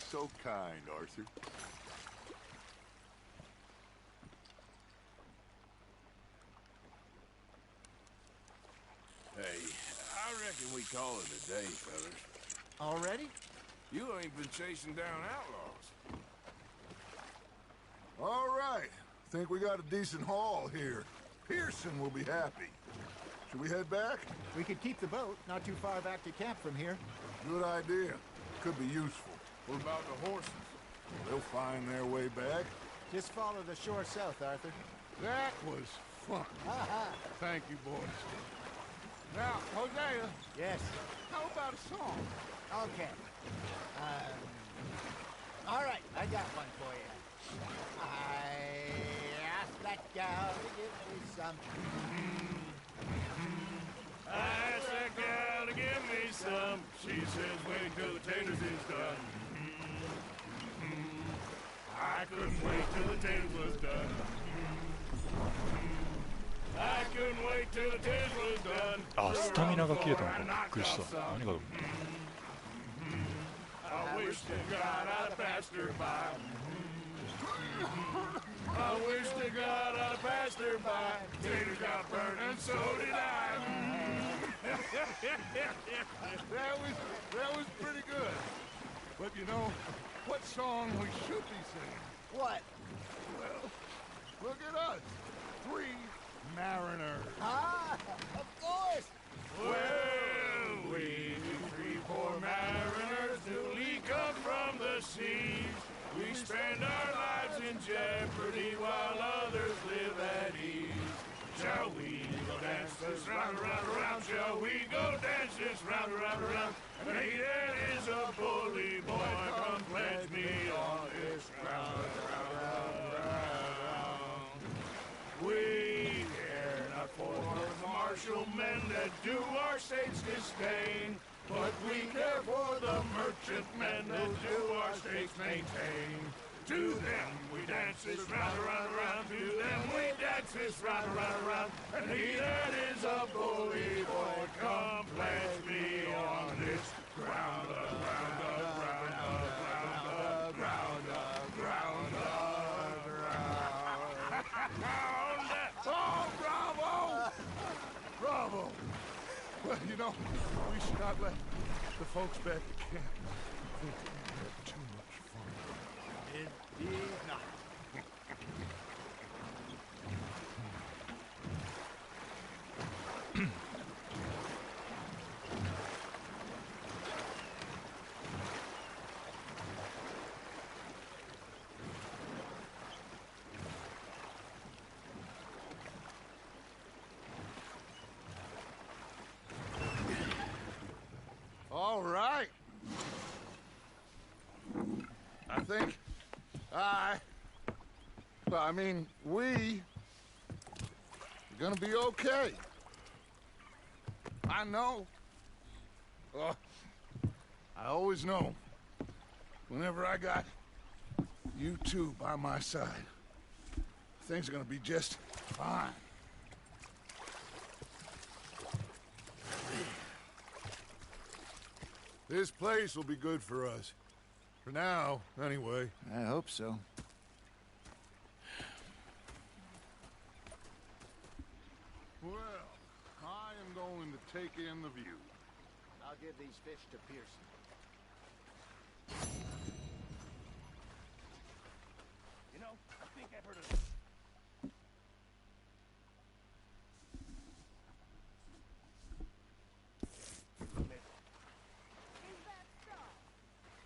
So kind, Arthur. Hey, I reckon we call it a day, fellas. Already? You ain't been chasing down outlaws. All right. Think we got a decent haul here. Pearson will be happy. Should we head back? We could keep the boat not too far back to camp from here. Good idea. Could be useful. What about the horses? They'll find their way back. Just follow the shore south, Arthur. That was fun. Thank you, boys. Now, Hosea. Yes? How about a song? Okay. All right, I got one for you. I asked that gal to give me some. I asked that gal to give me some. She says wait till the taters is done. I couldn't wait till the taters was done. I couldn't wait till the taters was done. あ、スタミナが切れたのか。びっくりした。何が I wish to God I'd passed her by. I wish to God I'd passed her by. Taters got burned and so did I. That was pretty good. But you know, what song we should be singing? What? Well, look at us. 3 mariners. Ah, of course. Well, we 3 poor mariners newly come from the seas. We spend our lives in jeopardy while others live at ease. Shall we go dance this round, round, round? Shall we go dance this round, round, round? And he that is a bully boy, come pledge me on this round, round, round, round. We care not for the martial men that do our state's disdain, but we care for the merchantmen that do our states maintain. To them we dance this round, round, round. To them we dance this round, round, round. And he that is a bully boy, come pledge me on this ground, ground, ground, ground, ground, ground, ground. Oh, bravo! Bravo! Well, you know, we should not let the folks back at camp think we had too much fun. Indeed not. All right. I think I mean, we're gonna be okay. I know. I always know. Whenever I got you two by my side, things are gonna be just fine. This place will be good for us. For now, anyway. I hope so. Well, I am going to take in the view. I'll give these fish to Pearson. You know, I think I've heard of this.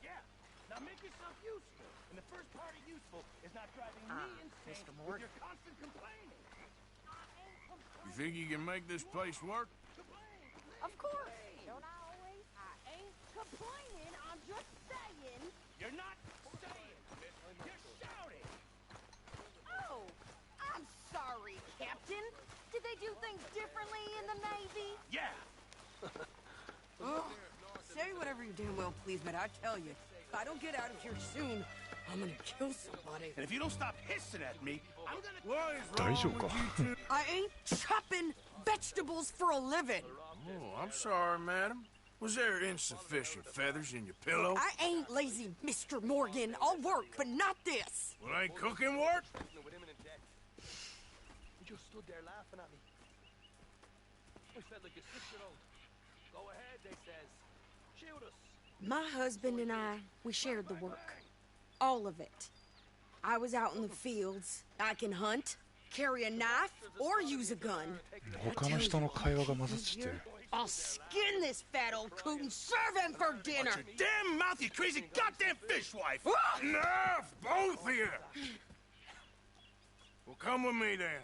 Yeah, now make yourself useful. And the first part of useful is not driving me insane Mr. with Morgan. your constant complaining. You think you can make this place work? Of course. Don't I always? I ain't complaining. I'm just saying. You're not saying. You're shouting. Oh, I'm sorry, Captain. Did they do things differently in the Navy? Yeah. Oh, say whatever you damn well please, but I tell you, if I don't get out of here soon, I'm gonna kill somebody. And if you don't stop hissing at me, I'm gonna... What is 大丈夫か I ain't chopping vegetables for a living. Oh, I'm sorry, madam. Was there insufficient feathers in your pillow? I ain't lazy, Mr. Morgan. I'll work, but not this. Well, ain't cooking work? He just stood there laughing at me. I felt like a 6-year-old. Go ahead, they says. Shoot us. My husband and I, we shared the work. All of it. I was out in the fields. I can hunt, carry a knife, or use a gun. 他の人の会話が混ざってて I'll skin this fat old coot and serve him for dinner. Watch your damn mouth, you crazy goddamn fishwife! Ah! Enough, both of you! Well, come with me then.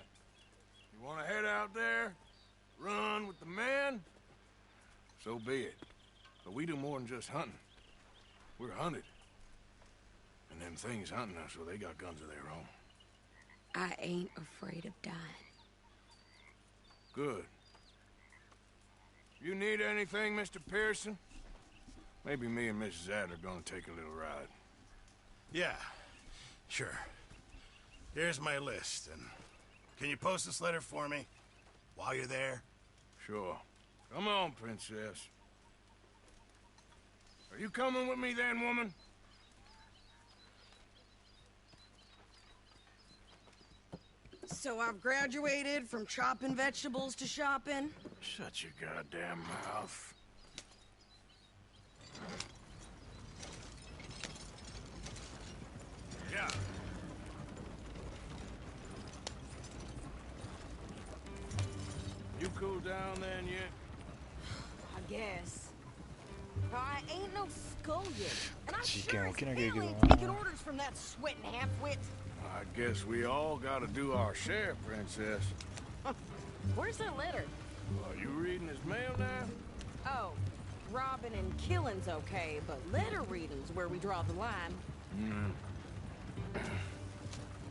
You want to head out there, run with the men? So be it. But we do more than just hunting. We're hunted. And them things hunting us, so they got guns of their own. I ain't afraid of dying. Good. You need anything, Mr. Pearson? Maybe me and Mrs. Ad are gonna take a little ride. Yeah, sure. Here's my list, and can you post this letter for me while you're there? Sure. Come on, Princess. Are you coming with me then, woman? So I've graduated from chopping vegetables to shopping? Shut your goddamn mouth. Yeah. You cool down then yet? I guess. I ain't no skull yet, and I Chicken, sure as okay, hell okay, ain't go on. taking orders from that sweating half-wit. I guess we all gotta do our share, Princess. Where's that letter? Are you reading his mail now? Oh, robbing and killing's okay, but letter reading's where we draw the line.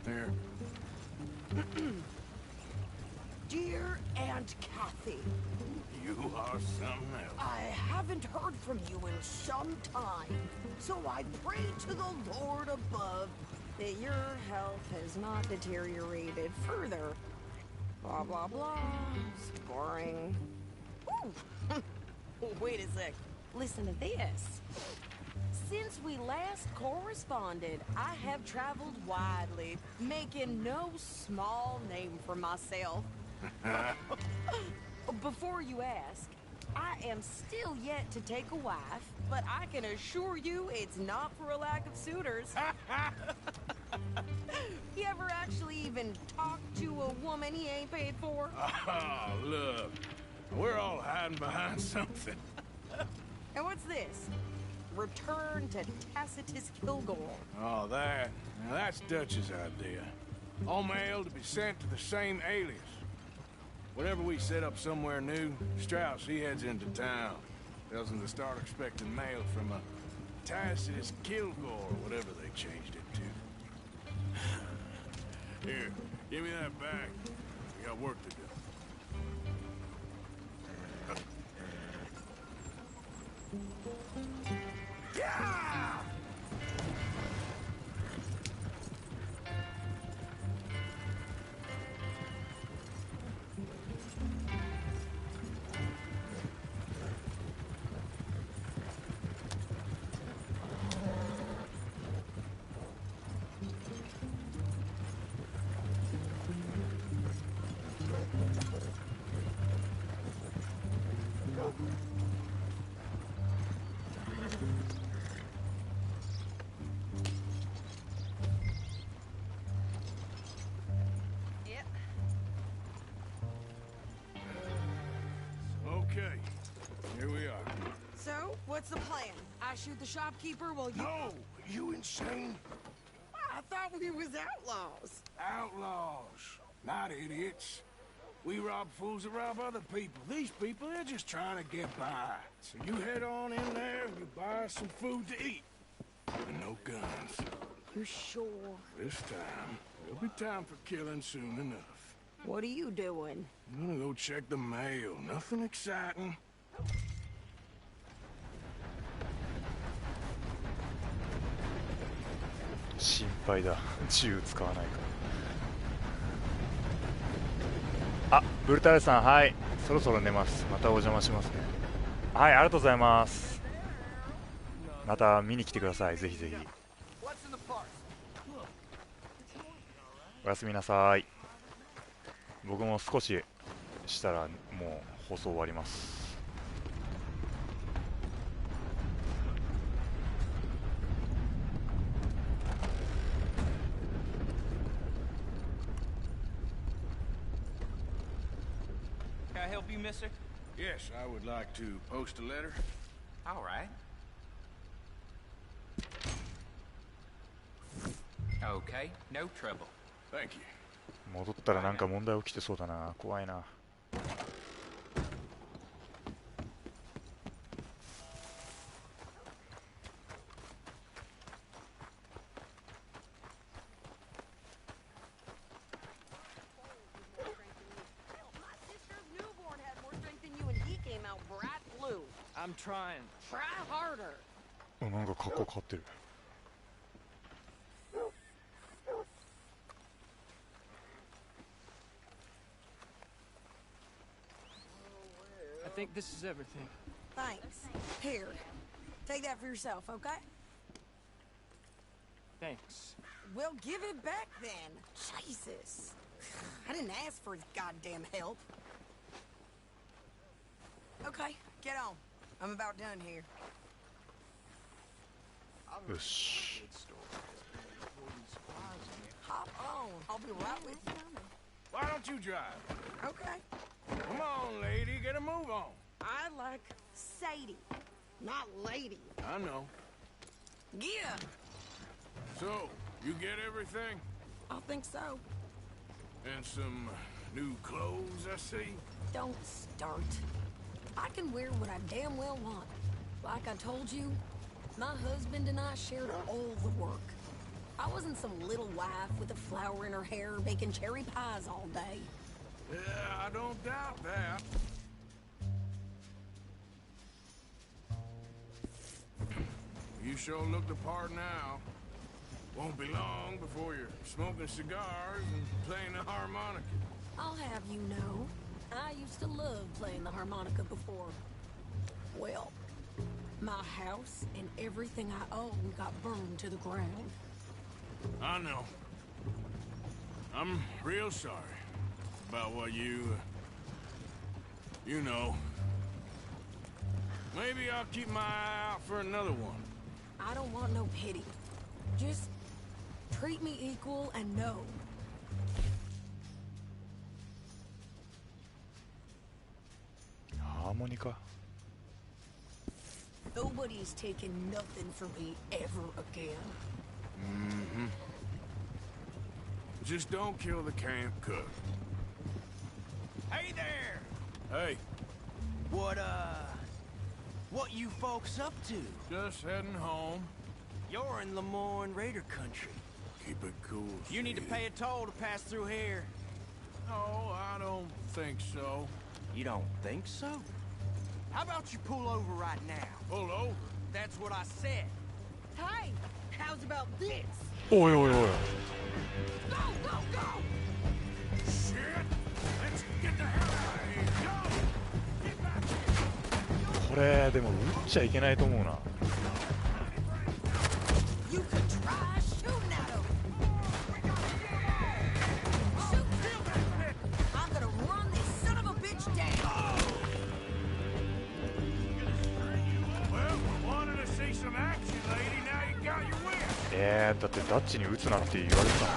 Here. Dear Aunt Kathy, You are something else. I haven't heard from you in some time, so I pray to the Lord above that your health has not deteriorated further. Blah, blah, blah. It's boring. Ooh. Wait a sec. Listen to this. Since we last corresponded, I have traveled widely, making no small name for myself. Before you ask, I am still yet to take a wife, but I can assure you it's not for a lack of suitors. You ever actually even talk to a woman he ain't paid for? Oh, look. We're all hiding behind something. And what's this? Return to Tacitus Kilgore. Oh, that. Now, that's Dutch's idea. All mail to be sent to the same alias. Whenever we set up somewhere new, Strauss, he heads into town. Tells them to start expecting mail from a Tacitus Kilgore, or whatever they changed it to. Here, give me that bag. We got work to do. Yeah! Okay, here we are. So, what's the plan? I shoot the shopkeeper while you... No! You insane? I thought we was outlaws. Outlaws, not idiots. We rob fools that rob other people. These people, they're just trying to get by. So you head on in there and you buy some food to eat. And no guns. You sure? This time, there'll be time for killing soon enough. What are you doing? I'm gonna go check the mail. Nothing exciting.心配だ。銃使わないから。あ、ブルタルさん、はい。そろそろ寝ます。またお邪魔しますね。はい、ありがとうございます。また見に来てください。ぜひぜひ。おやすみなさい。僕も少ししたらもう放送終わります。Can I help you, mister? Yes, I would like to post a letter. All right. Okay, no trouble. Thank you. 戻ったらなんか問題起きてそうだな。怖いな。I'm trying. Try harder. なんか格好変わってる。I think this is everything. Thanks. Here, take that for yourself, okay? Thanks. Well, give it back then. Jesus. I didn't ask for his goddamn help. Okay, get on. I'm about done here. よし。 Hop on. I'll be right with you. Why don't you drive? Okay. Come on, lady, get a move on. I like Sadie, not lady. I know. Yeah. So, you get everything? I think so. And some new clothes, I see? Don't start. I can wear what I damn well want. Like I told you, my husband and I shared all the work. I wasn't some little wife with a flower in her hair making cherry pies all day. Yeah, I don't doubt that. You sure look the part now. Won't be long before you're smoking cigars and playing the harmonica. I'll have you know, I used to love playing the harmonica before. Well, my house and everything I owned got burned to the ground. I know. I'm real sorry about what you know. Maybe I'll keep my eye out for another one. I don't want no pity. Just treat me equal and know. Harmonica? Nobody's taking nothing from me ever again. Mm-hmm. Just don't kill the camp cook. Hey there! Hey. What you folks up to? Just heading home. You're in Lemoyne Raider country. Keep it cool. You need to pay a toll to pass through here. No, I don't think so. You don't think so? How about you pull over right now? Pull over? That's what I said. Hey, how's about this? おいおいおい。 Go, go, go! Shit! Let's get the hell out of here! Go! Get back here! これでも撃っちゃいけないと思うな。 You could try shooting at him. Shoot him! I'm gonna run this son of a bitch down. Well, wanted to see some action, lady. Now you got your wish. だってダッチに撃つなって言われてたの。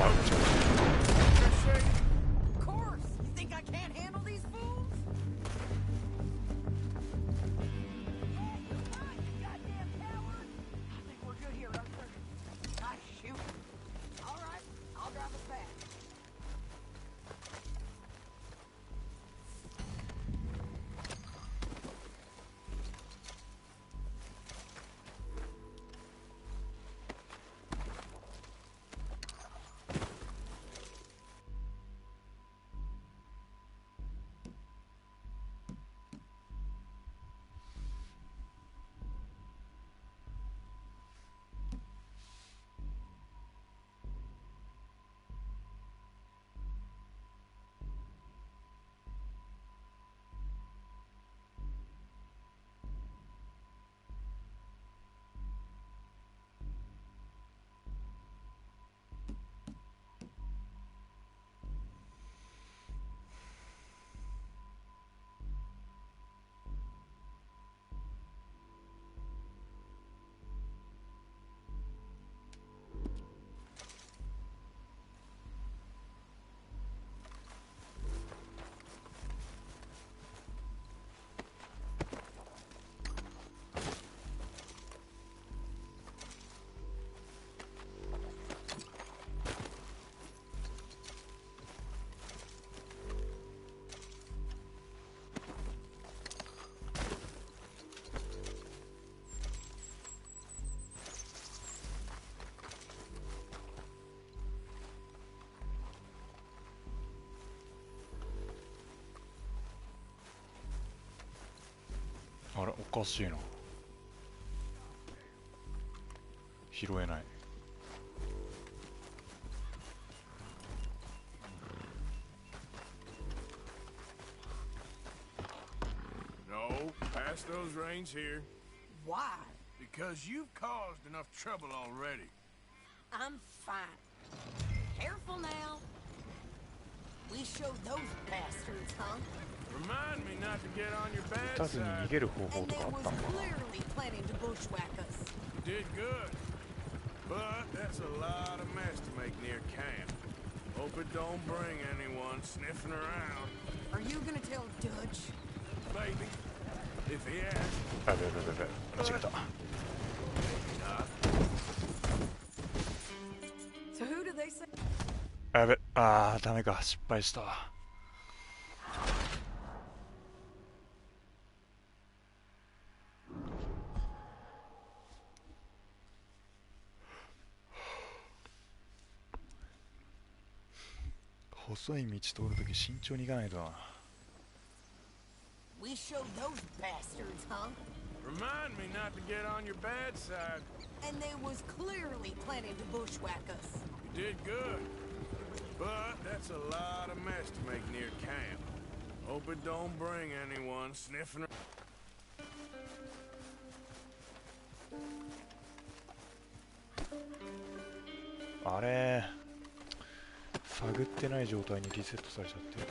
Of course. You think I can't handle these fools? Hey, you goddamn coward! I think we're good here, Arthur. Nice shooting. おかしいな。拾えない。No, pass those reins here. Why? Because you've caused enough trouble already. I'm fine. Careful now. We showed those bastards, huh? Remind me not to get on your 撃 bad たずに逃 side. げる方法 And と they かあっ was たのかな。 clearly planning to bushwhack us. You did good. But that's a lot of mess to make near camp. Hope it don't bring anyone sniffing around. Are you gonna tell Dutch? Maybe. If he asks. あ、べべべべ、間違えた。 So who do they say? やべ、あー、ダメか、失敗した。細い道通るとき慎重に行かないとな。 We showed those bastards, huh? Remind me not to get on your bad side. And they was clearly planning to bushwhack us. You did good. But that's a lot of mess to make near camp. Hope it don't bring anyone sniffing around. あれ、探ってない状態にリセットされちゃってる。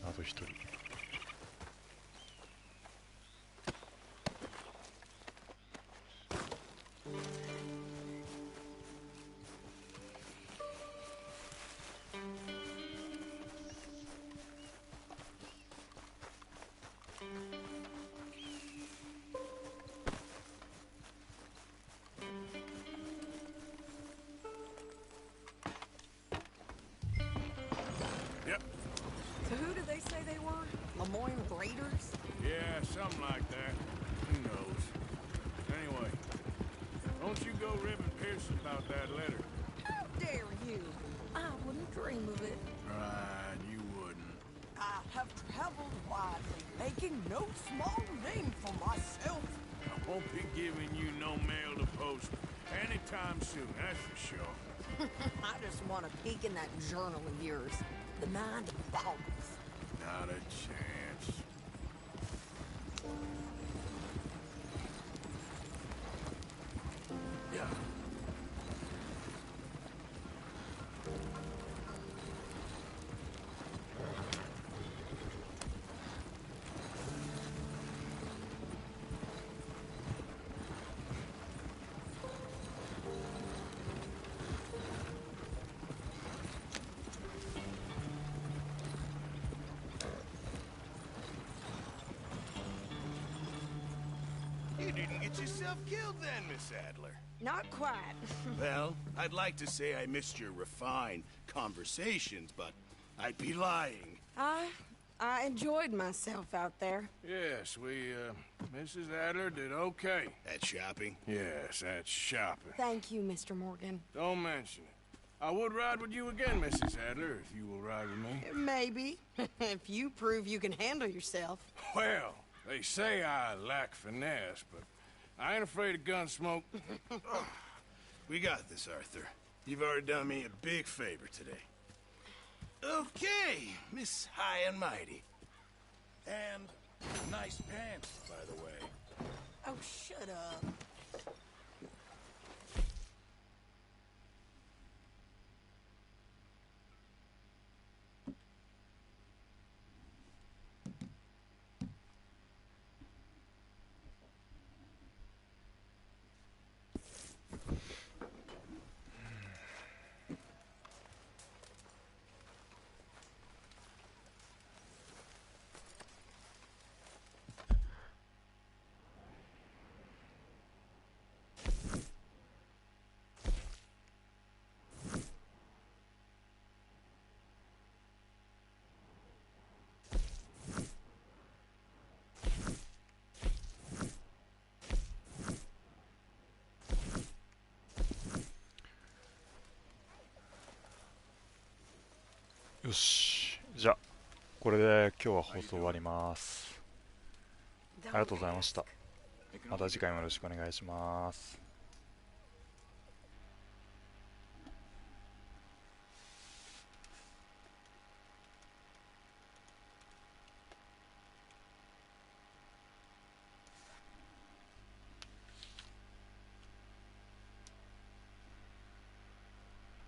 あと一人。So who do they say they were? Lemoyne Raiders? Yeah, something like that. Who knows? Anyway, don't you go ribbing Pierce about that letter. How dare you? I wouldn't dream of it. Right, you wouldn't. I have traveled widely, making no small name for myself. I won't be giving you no mail to post anytime soon, that's for sure. I just want to peek in that journal of yours. The mind boggles. Not a chance. Yeah. You didn't get yourself killed then, Miss Adler. Not quite. Well, I'd like to say I missed your refined conversations, but I'd be lying. I enjoyed myself out there. Yes, Mrs. Adler did okay. At shopping? Yes, that's shopping. Thank you, Mr. Morgan. Don't mention it. I would ride with you again, Mrs. Adler, if you will ride with me. Maybe. If you prove you can handle yourself. Well, they say I lack finesse, but I ain't afraid of gun smoke. We got this, Arthur. You've already done me a big favor today. Okay, Miss High and Mighty. And nice pants, by the way. Oh, shut up. よし、じゃあこれで今日は放送終わります。ありがとうございました。また次回もよろしくお願いします。